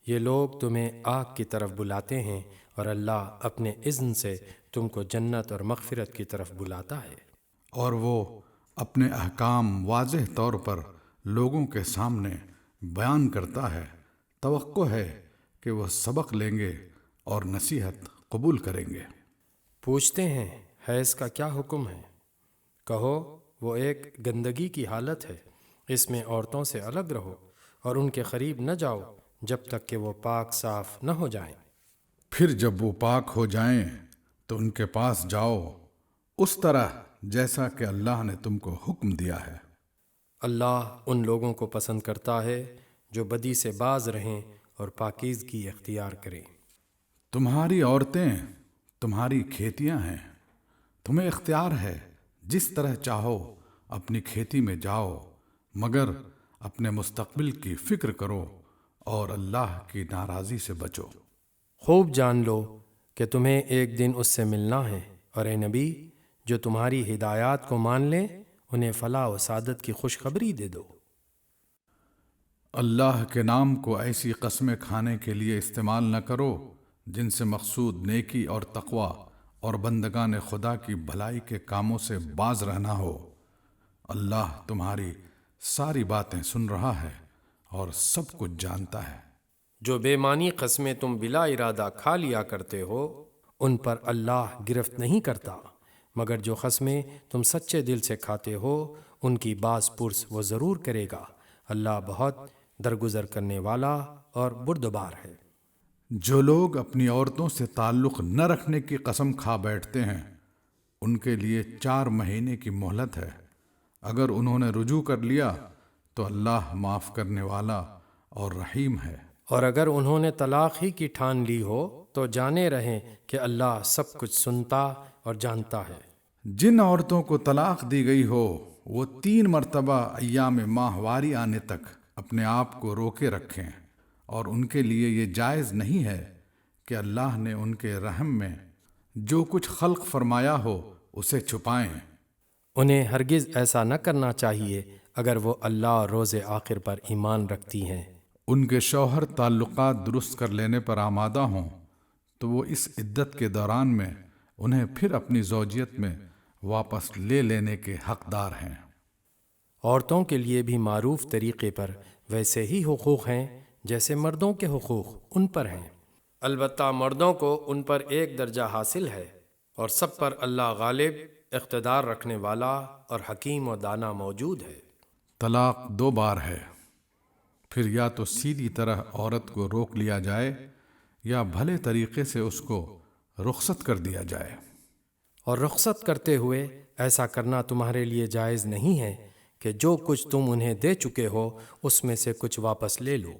Speaker 1: یہ لوگ تمہیں آگ کی طرف بلاتے ہیں اور اللہ اپنے اذن سے تم کو جنت اور مغفرت کی طرف بلاتا ہے۔
Speaker 2: اور وہ اپنے احکام واضح طور پر لوگوں کے سامنے بیان کرتا ہے۔ توقع ہے کہ وہ سبق لیں گے اور نصیحت قبول کریں گے۔
Speaker 1: پوچھتے ہیں حیض کا کیا حکم ہے؟ کہو وہ ایک گندگی کی حالت ہے، اس میں عورتوں سے الگ رہو اور ان کے قریب نہ جاؤ جب تک کہ وہ پاک صاف نہ ہو جائیں۔
Speaker 2: پھر جب وہ پاک ہو جائیں تو ان کے پاس جاؤ اس طرح جیسا کہ اللہ نے تم کو حکم دیا ہے۔
Speaker 1: اللہ ان لوگوں کو پسند کرتا ہے جو بدی سے باز رہیں اور پاکیزگی اختیار کریں۔
Speaker 2: تمہاری عورتیں تمہاری کھیتیاں ہیں، تمہیں اختیار ہے جس طرح چاہو اپنی کھیتی میں جاؤ، مگر اپنے مستقبل کی فکر کرو اور اللہ کی ناراضی سے بچو۔
Speaker 1: خوب جان لو کہ تمہیں ایک دن اس سے ملنا ہے، اور اے نبی جو تمہاری ہدایات کو مان لیں انہیں فلاح و سعادت کی خوشخبری دے دو۔
Speaker 2: اللہ کے نام کو ایسی قسمیں کھانے کے لیے استعمال نہ کرو جن سے مقصود نیکی اور تقوی اور بندگان خدا کی بھلائی کے کاموں سے باز رہنا ہو۔ اللہ تمہاری ساری باتیں سن رہا ہے اور سب کچھ جانتا ہے۔
Speaker 1: جو بے معنی قسمیں تم بلا ارادہ کھا لیا کرتے ہو ان پر اللہ گرفت نہیں کرتا، مگر جو قسمیں تم سچے دل سے کھاتے ہو ان کی باز پرس وہ ضرور کرے گا۔ اللہ بہت درگزر کرنے والا اور بردبار ہے۔
Speaker 2: جو لوگ اپنی عورتوں سے تعلق نہ رکھنے کی قسم کھا بیٹھتے ہیں ان کے لیے 4 مہینے کی مہلت ہے۔ اگر انہوں نے رجوع کر لیا تو اللہ معاف کرنے والا اور رحیم ہے۔
Speaker 1: اور اگر انہوں نے طلاق ہی کی ٹھان لی ہو تو جانے رہیں کہ اللہ سب کچھ سنتا اور جانتا ہے۔
Speaker 2: جن عورتوں کو طلاق دی گئی ہو وہ 3 مرتبہ ایام ماہواری آنے تک اپنے آپ کو روکے رکھیں، اور ان کے لیے یہ جائز نہیں ہے کہ اللہ نے ان کے رحم میں جو کچھ خلق فرمایا ہو اسے چھپائیں۔
Speaker 1: انہیں ہرگز ایسا نہ کرنا چاہیے اگر وہ اللہ اور روز آخر پر ایمان رکھتی ہیں۔
Speaker 2: ان کے شوہر تعلقات درست کر لینے پر آمادہ ہوں تو وہ اس عدت کے دوران میں انہیں پھر اپنی زوجیت میں واپس لے لینے کے حقدار ہیں۔
Speaker 1: عورتوں کے لیے بھی معروف طریقے پر ویسے ہی حقوق ہیں جیسے مردوں کے حقوق ان پر ہیں، البتہ مردوں کو ان پر ایک درجہ حاصل ہے، اور سب پر اللہ غالب، اقتدار رکھنے والا اور حکیم و دانا موجود ہے۔
Speaker 2: طلاق 2 بار ہے، پھر یا تو سیدھی طرح عورت کو روک لیا جائے یا بھلے طریقے سے اس کو رخصت کر دیا جائے۔
Speaker 1: اور رخصت کرتے ہوئے ایسا کرنا تمہارے لیے جائز نہیں ہے کہ جو کچھ تم انہیں دے چکے ہو اس میں سے کچھ واپس لے لو۔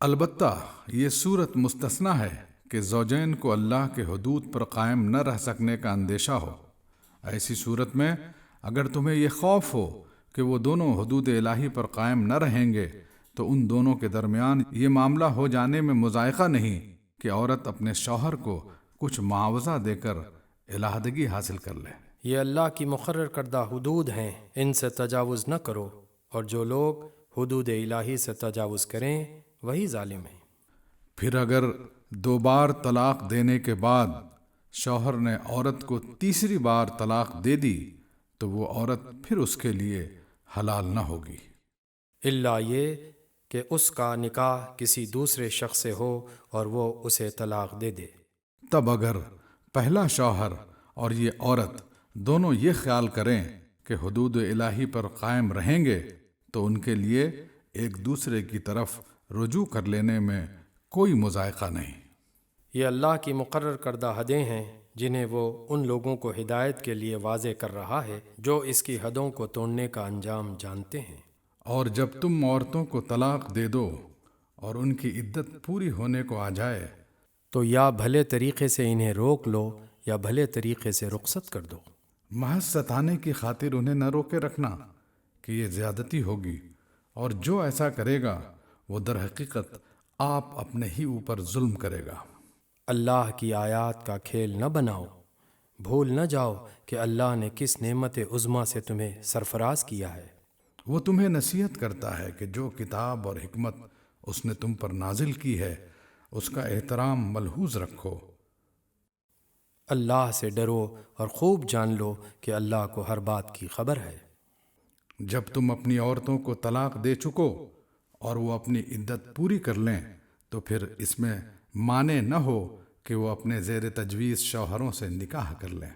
Speaker 2: البتہ یہ صورت مستثنیٰ ہے کہ زوجین کو اللہ کے حدود پر قائم نہ رہ سکنے کا اندیشہ ہو۔ ایسی صورت میں اگر تمہیں یہ خوف ہو کہ وہ دونوں حدود الہی پر قائم نہ رہیں گے تو ان دونوں کے درمیان یہ معاملہ ہو جانے میں مضائقہ نہیں کہ عورت اپنے شوہر کو کچھ معاوضہ دے کر علیحدگی حاصل کر لے۔
Speaker 1: یہ اللہ کی مقرر کردہ حدود ہیں، ان سے تجاوز نہ کرو، اور جو لوگ حدود الہی سے تجاوز کریں وہی ظالم ہیں۔
Speaker 2: پھر اگر 2 بار طلاق دینے کے بعد شوہر نے عورت کو تیسری بار طلاق دے دی تو وہ عورت پھر اس کے لیے حلال نہ ہوگی،
Speaker 1: الا یہ کہ اس کا نکاح کسی دوسرے شخص سے ہو اور وہ اسے طلاق دے دے۔
Speaker 2: تب اگر پہلا شوہر اور یہ عورت دونوں یہ خیال کریں کہ حدود الہی پر قائم رہیں گے تو ان کے لیے ایک دوسرے کی طرف رجوع کر لینے میں کوئی مضائقہ نہیں۔
Speaker 1: یہ اللہ کی مقرر کردہ حدیں ہیں جنہیں وہ ان لوگوں کو ہدایت کے لیے واضح کر رہا ہے جو اس کی حدوں کو توڑنے کا انجام جانتے ہیں۔
Speaker 2: اور جب تم عورتوں کو طلاق دے دو اور ان کی عدت پوری ہونے کو آ جائے
Speaker 1: تو یا بھلے طریقے سے انہیں روک لو یا بھلے طریقے سے رخصت کر دو۔
Speaker 2: محض ستانے کی خاطر انہیں نہ روکے رکھنا کہ یہ زیادتی ہوگی، اور جو ایسا کرے گا وہ در حقیقت آپ اپنے ہی اوپر ظلم کرے گا۔
Speaker 1: اللہ کی آیات کا کھیل نہ بناؤ، بھول نہ جاؤ کہ اللہ نے کس نعمت عظمیٰ سے تمہیں سرفراز کیا ہے۔
Speaker 2: وہ تمہیں نصیحت کرتا ہے کہ جو کتاب اور حکمت اس نے تم پر نازل کی ہے اس کا احترام ملحوظ رکھو۔
Speaker 1: اللہ سے ڈرو اور خوب جان لو کہ اللہ کو ہر بات کی خبر ہے۔
Speaker 2: جب تم اپنی عورتوں کو طلاق دے چکو اور وہ اپنی عدت پوری کر لیں تو پھر اس میں مانے نہ ہو کہ وہ اپنے زیر تجویز شوہروں سے نکاح کر لیں،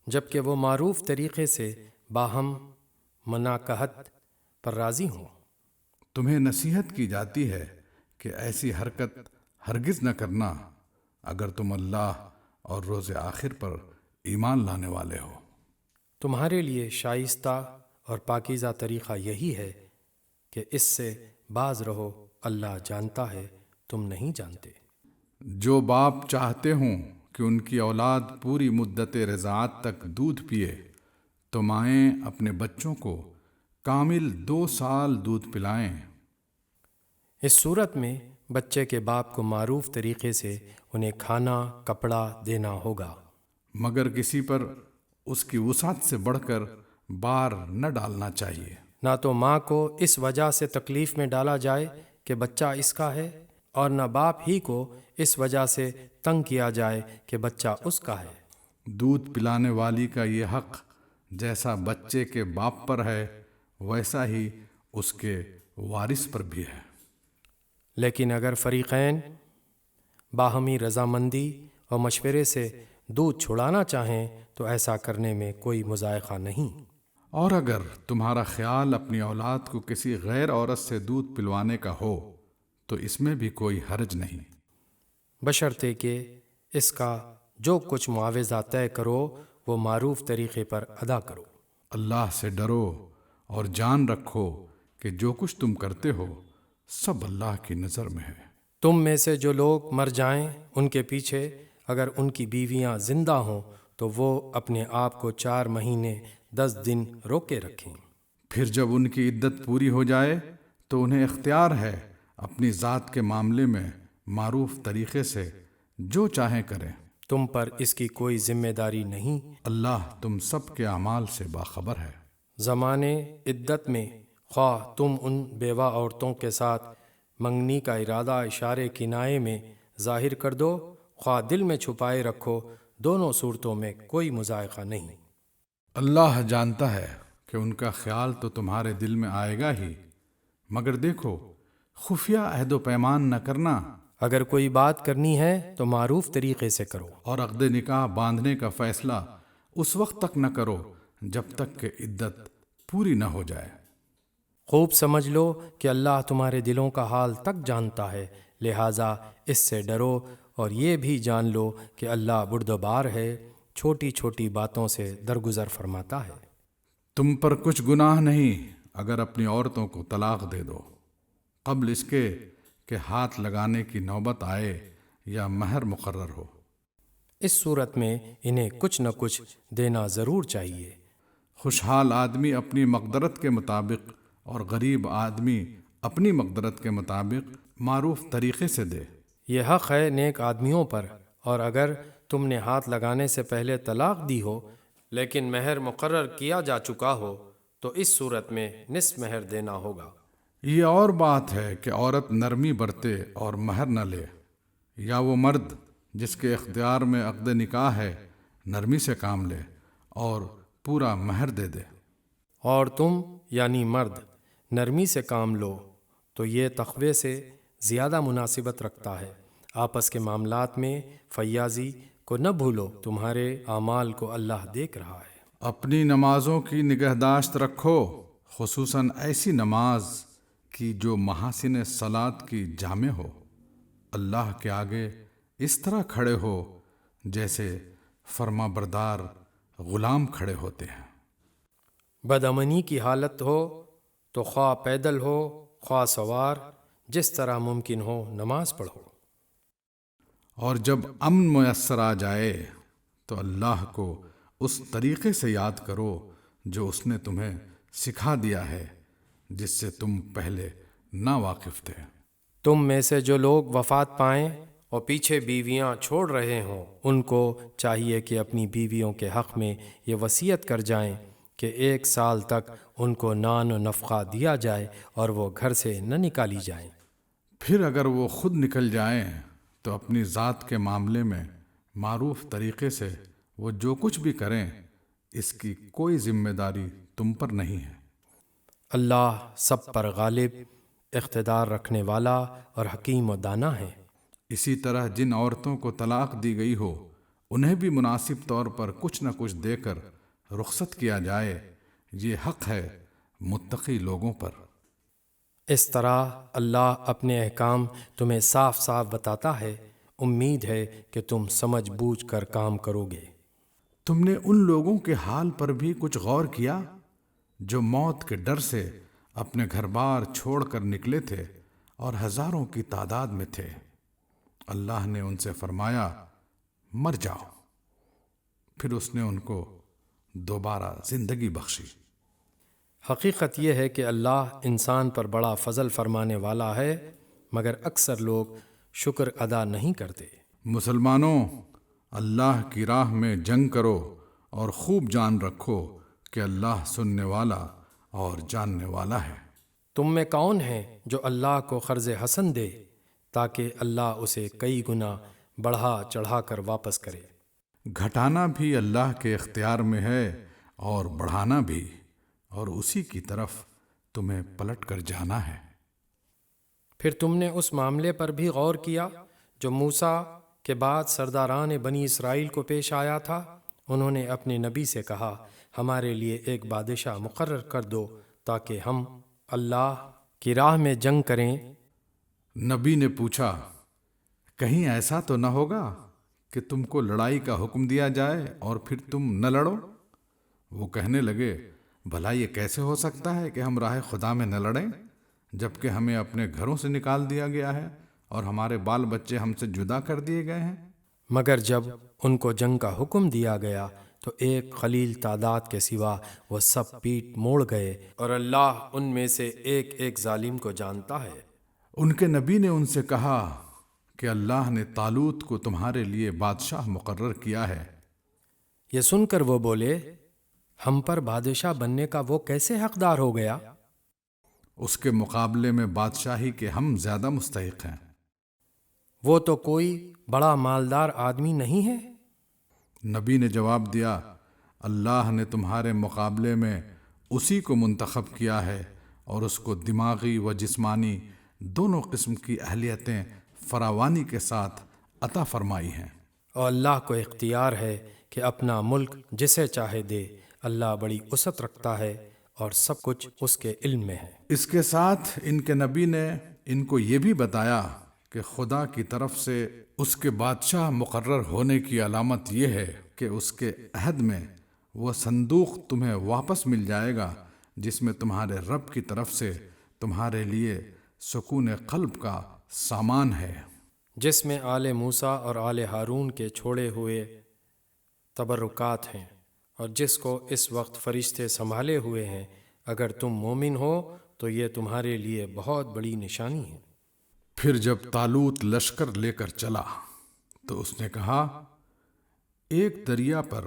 Speaker 1: جبکہ وہ معروف طریقے سے باہم مناکحت پر راضی ہوں۔
Speaker 2: تمہیں نصیحت کی جاتی ہے کہ ایسی حرکت ہرگز نہ کرنا اگر تم اللہ اور روز آخر پر ایمان لانے والے ہو۔
Speaker 1: تمہارے لیے شائستہ اور پاکیزہ طریقہ یہی ہے کہ اس سے باز رہو، اللہ جانتا ہے تم نہیں جانتے۔
Speaker 2: جو باپ چاہتے ہوں کہ ان کی اولاد پوری مدت رضاعت تک دودھ پیے تو مائیں اپنے بچوں کو کامل 2 سال دودھ پلائیں۔
Speaker 1: اس صورت میں بچے کے باپ کو معروف طریقے سے انہیں کھانا کپڑا دینا ہوگا،
Speaker 2: مگر کسی پر اس کی وسعت سے بڑھ کر بار نہ ڈالنا چاہیے۔
Speaker 1: نہ تو ماں کو اس وجہ سے تکلیف میں ڈالا جائے کہ بچہ اس کا ہے، اور نہ باپ ہی کو اس وجہ سے تنگ کیا جائے کہ بچہ اس کا ہے۔
Speaker 2: دودھ پلانے والی کا یہ حق جیسا بچے کے باپ پر ہے ویسا ہی اس کے وارث پر بھی ہے۔
Speaker 1: لیکن اگر فریقین باہمی رضامندی اور مشورے سے دودھ چھڑانا چاہیں تو ایسا کرنے میں کوئی مضائقہ نہیں۔
Speaker 2: اور اگر تمہارا خیال اپنی اولاد کو کسی غیر عورت سے دودھ پلوانے کا ہو تو اس میں بھی کوئی حرج نہیں،
Speaker 1: بشرطے کہ اس کا جو کچھ معاوضہ طے کرو وہ معروف طریقے پر ادا کرو۔
Speaker 2: اللہ سے ڈرو اور جان رکھو کہ جو کچھ تم کرتے ہو سب اللہ کی نظر میں ہے۔
Speaker 1: تم میں سے جو لوگ مر جائیں ان کے پیچھے اگر ان کی بیویاں زندہ ہوں تو وہ اپنے آپ کو 4 مہینے 10 دن روکے رکھیں۔
Speaker 2: پھر جب ان کی عدت پوری ہو جائے تو انہیں اختیار ہے اپنی ذات کے معاملے میں معروف طریقے سے جو چاہیں کریں۔
Speaker 1: تم پر اس کی کوئی ذمہ داری نہیں۔
Speaker 2: اللہ تم سب کے اعمال سے باخبر ہے۔
Speaker 1: زمانے عدت میں خواہ تم ان بیوہ عورتوں کے ساتھ منگنی کا ارادہ اشارے کنائے میں ظاہر کر دو، خواہ دل میں چھپائے رکھو، دونوں صورتوں میں کوئی مضائقہ نہیں۔
Speaker 2: اللہ جانتا ہے کہ ان کا خیال تو تمہارے دل میں آئے گا ہی، مگر دیکھو خفیہ عہد و پیمان نہ کرنا،
Speaker 1: اگر کوئی بات کرنی ہے تو معروف طریقے سے کرو،
Speaker 2: اور عقد نکاح باندھنے کا فیصلہ اس وقت تک نہ کرو جب تک کہ عدت پوری نہ ہو جائے۔
Speaker 1: خوب سمجھ لو کہ اللہ تمہارے دلوں کا حال تک جانتا ہے، لہٰذا اس سے ڈرو، اور یہ بھی جان لو کہ اللہ بردبار ہے، چھوٹی چھوٹی باتوں سے درگزر فرماتا ہے۔
Speaker 2: تم پر کچھ گناہ نہیں اگر اپنی عورتوں کو طلاق دے دو قبل اس کے کہ ہاتھ لگانے کی نوبت آئے یا مہر مقرر ہو۔
Speaker 1: اس صورت میں انہیں کچھ نہ کچھ دینا ضرور چاہیے۔
Speaker 2: خوشحال آدمی اپنی مقدرت کے مطابق اور غریب آدمی اپنی مقدرت کے مطابق معروف طریقے سے دے۔
Speaker 1: یہ حق ہے نیک آدمیوں پر، اور اگر تم نے ہاتھ لگانے سے پہلے طلاق دی ہو لیکن مہر مقرر کیا جا چکا ہو تو اس صورت میں نصف مہر دینا ہوگا۔
Speaker 2: یہ اور بات ہے کہ عورت نرمی برتے اور مہر نہ لے، یا وہ مرد جس کے اختیار میں عقد نکاح ہے نرمی سے کام لے اور پورا مہر دے دے۔
Speaker 1: اور تم یعنی مرد نرمی سے کام لو تو یہ تقوی سے زیادہ مناسبت رکھتا ہے۔ آپس کے معاملات میں فیاضی کو نہ بھولو، تمہارے اعمال کو اللہ دیکھ رہا ہے۔
Speaker 2: اپنی نمازوں کی نگہداشت رکھو، خصوصاً ایسی نماز کی جو محاسن صلاۃ کی جامع ہو۔ اللہ کے آگے اس طرح کھڑے ہو جیسے فرما بردار غلام کھڑے ہوتے ہیں۔
Speaker 1: بدامنی کی حالت ہو تو خواہ پیدل ہو خواہ سوار، جس طرح ممکن ہو نماز پڑھو۔
Speaker 2: اور جب امن میسر آ جائے تو اللہ کو اس طریقے سے یاد کرو جو اس نے تمہیں سکھا دیا ہے، جس سے تم پہلے نا واقف تھے۔
Speaker 1: تم میں سے جو لوگ وفات پائیں اور پیچھے بیویاں چھوڑ رہے ہوں، ان کو چاہیے کہ اپنی بیویوں کے حق میں یہ وصیت کر جائیں کہ 1 سال تک ان کو نان و نفقہ دیا جائے اور وہ گھر سے نہ نکالی جائیں۔
Speaker 2: پھر اگر وہ خود نکل جائیں تو اپنی ذات کے معاملے میں معروف طریقے سے وہ جو کچھ بھی کریں، اس کی کوئی ذمہ داری تم پر نہیں ہے۔
Speaker 1: اللہ سب پر غالب، اقتدار رکھنے والا اور حکیم و دانا ہے۔
Speaker 2: اسی طرح جن عورتوں کو طلاق دی گئی ہو انہیں بھی مناسب طور پر کچھ نہ کچھ دے کر رخصت کیا جائے، یہ حق ہے متقی لوگوں پر۔
Speaker 1: اس طرح اللہ اپنے احکام تمہیں صاف صاف بتاتا ہے، امید ہے کہ تم سمجھ بوجھ کر کام کرو گے۔
Speaker 2: تم نے ان لوگوں کے حال پر بھی کچھ غور کیا جو موت کے ڈر سے اپنے گھر بار چھوڑ کر نکلے تھے اور ہزاروں کی تعداد میں تھے؟ اللہ نے ان سے فرمایا مر جاؤ، پھر اس نے ان کو دوبارہ زندگی بخشی۔
Speaker 1: حقیقت یہ ہے کہ اللہ انسان پر بڑا فضل فرمانے والا ہے، مگر اکثر لوگ شکر ادا نہیں کرتے۔
Speaker 2: مسلمانوں، اللہ کی راہ میں جنگ کرو اور خوب جان رکھو کہ اللہ سننے والا اور جاننے والا ہے۔
Speaker 1: تم میں کون ہے جو اللہ کو قرض حسن دے تاکہ اللہ اسے کئی گنا بڑھا چڑھا کر واپس کرے؟
Speaker 2: گھٹانا بھی اللہ کے اختیار میں ہے اور بڑھانا بھی، اور اسی کی طرف تمہیں پلٹ کر جانا ہے۔
Speaker 1: پھر تم نے اس معاملے پر بھی غور کیا جو موسیٰ کے بعد سرداران بنی اسرائیل کو پیش آیا تھا؟ انہوں نے اپنے نبی سے کہا، ہمارے لیے ایک بادشاہ مقرر کر دو تاکہ ہم اللہ کی راہ میں جنگ کریں۔
Speaker 2: نبی نے پوچھا، کہیں ایسا تو نہ ہوگا کہ تم کو لڑائی کا حکم دیا جائے اور پھر تم نہ لڑو؟ وہ کہنے لگے، بھلا یہ کیسے ہو سکتا ہے کہ ہم راہ خدا میں نہ لڑیں جبکہ ہمیں اپنے گھروں سے نکال دیا گیا ہے اور ہمارے بال بچے ہم سے جدا کر دیے گئے ہیں؟
Speaker 1: مگر جب ان کو جنگ کا حکم دیا گیا تو ایک قلیل تعداد کے سوا وہ سب پیٹ موڑ گئے، اور اللہ ان میں سے ایک ایک ظالم کو جانتا ہے۔
Speaker 2: ان کے نبی نے ان سے کہا کہ اللہ نے طالوت کو تمہارے لیے بادشاہ مقرر کیا ہے۔
Speaker 1: یہ سن کر وہ بولے، ہم پر بادشاہ بننے کا وہ کیسے حقدار ہو گیا؟
Speaker 2: اس کے مقابلے میں بادشاہی کے ہم زیادہ مستحق ہیں۔
Speaker 1: وہ تو کوئی بڑا مالدار آدمی نہیں ہے۔
Speaker 2: نبی نے جواب دیا، اللہ نے تمہارے مقابلے میں اسی کو منتخب کیا ہے اور اس کو دماغی و جسمانی دونوں قسم کی اہلیتیں فراوانی کے ساتھ عطا فرمائی ہیں۔
Speaker 1: اور اللہ کو اختیار ہے کہ اپنا ملک جسے چاہے دے، اللہ بڑی وسعت رکھتا ہے اور سب کچھ اس کے علم میں ہے۔
Speaker 2: اس کے ساتھ ان کے نبی نے ان کو یہ بھی بتایا کہ خدا کی طرف سے اس کے بادشاہ مقرر ہونے کی علامت یہ ہے کہ اس کے عہد میں وہ صندوق تمہیں واپس مل جائے گا جس میں تمہارے رب کی طرف سے تمہارے لیے سکون قلب کا سامان ہے،
Speaker 1: جس میں آل موسیٰ اور آل ہارون کے چھوڑے ہوئے تبرکات ہیں، اور جس کو اس وقت فرشتے سنبھالے ہوئے ہیں، اگر تم مومن ہو تو یہ تمہارے لیے بہت بڑی نشانی ہے۔
Speaker 2: پھر جب طالوت لشکر لے کر چلا تو اس نے کہا، ایک دریا پر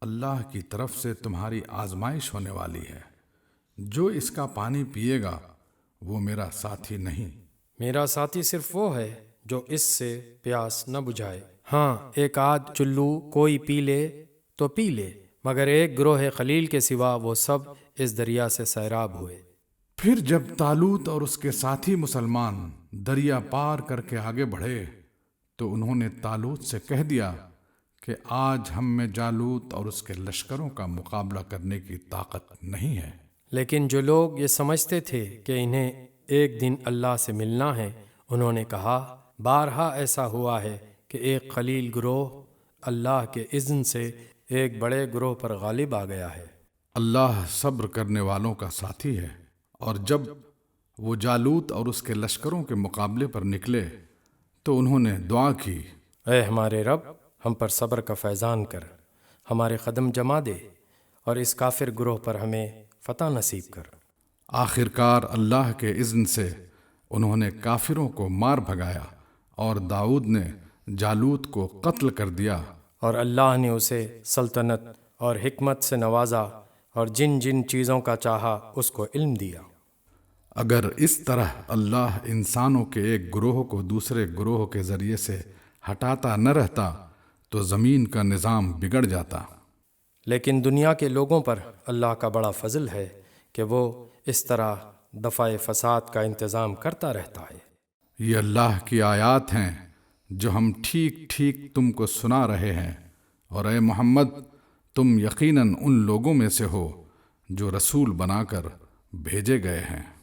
Speaker 2: اللہ کی طرف سے تمہاری آزمائش ہونے والی ہے، جو اس کا پانی پیے گا وہ میرا ساتھی نہیں۔
Speaker 1: میرا ساتھی صرف وہ ہے جو اس سے پیاس نہ بجھائے۔ ہاں، ایک آدھ چلو کوئی پی لے تو پی لے، مگر ایک گروہ خلیل کے سوا وہ سب اس دریا سے سیراب ہوئے۔
Speaker 2: پھر جب طالوت اور اس کے ساتھی مسلمان دریا پار کر کے آگے بڑھے تو انہوں نے طالوت سے کہہ دیا کہ آج ہم میں جالوت اور اس کے لشکروں کا مقابلہ کرنے کی طاقت نہیں ہے۔
Speaker 1: لیکن جو لوگ یہ سمجھتے تھے کہ انہیں ایک دن اللہ سے ملنا ہے، انہوں نے کہا، بارہا ایسا ہوا ہے کہ ایک قلیل گروہ اللہ کے اذن سے ایک بڑے گروہ پر غالب آ گیا ہے۔
Speaker 2: اللہ صبر کرنے والوں کا ساتھی ہے۔ اور جب وہ جالوت اور اس کے لشکروں کے مقابلے پر نکلے تو انہوں نے دعا کی،
Speaker 1: اے ہمارے رب، ہم پر صبر کا فیضان کر، ہمارے قدم جما دے اور اس کافر گروہ پر ہمیں فتح نصیب کر۔
Speaker 2: آخرکار اللہ کے اذن سے انہوں نے کافروں کو مار بھگایا اور داؤد نے جالوت کو قتل کر دیا۔
Speaker 1: اور اللہ نے اسے سلطنت اور حکمت سے نوازا اور جن جن چیزوں کا چاہا اس کو علم دیا۔
Speaker 2: اگر اس طرح اللہ انسانوں کے ایک گروہ کو دوسرے گروہ کے ذریعے سے ہٹاتا نہ رہتا تو زمین کا نظام بگڑ جاتا۔
Speaker 1: لیکن دنیا کے لوگوں پر اللہ کا بڑا فضل ہے کہ وہ اس طرح دفع فساد کا انتظام کرتا رہتا ہے۔
Speaker 2: یہ اللہ کی آیات ہیں جو ہم ٹھیک ٹھیک تم کو سنا رہے ہیں، اور اے محمد تم یقیناً ان لوگوں میں سے ہو جو رسول بنا کر بھیجے گئے ہیں۔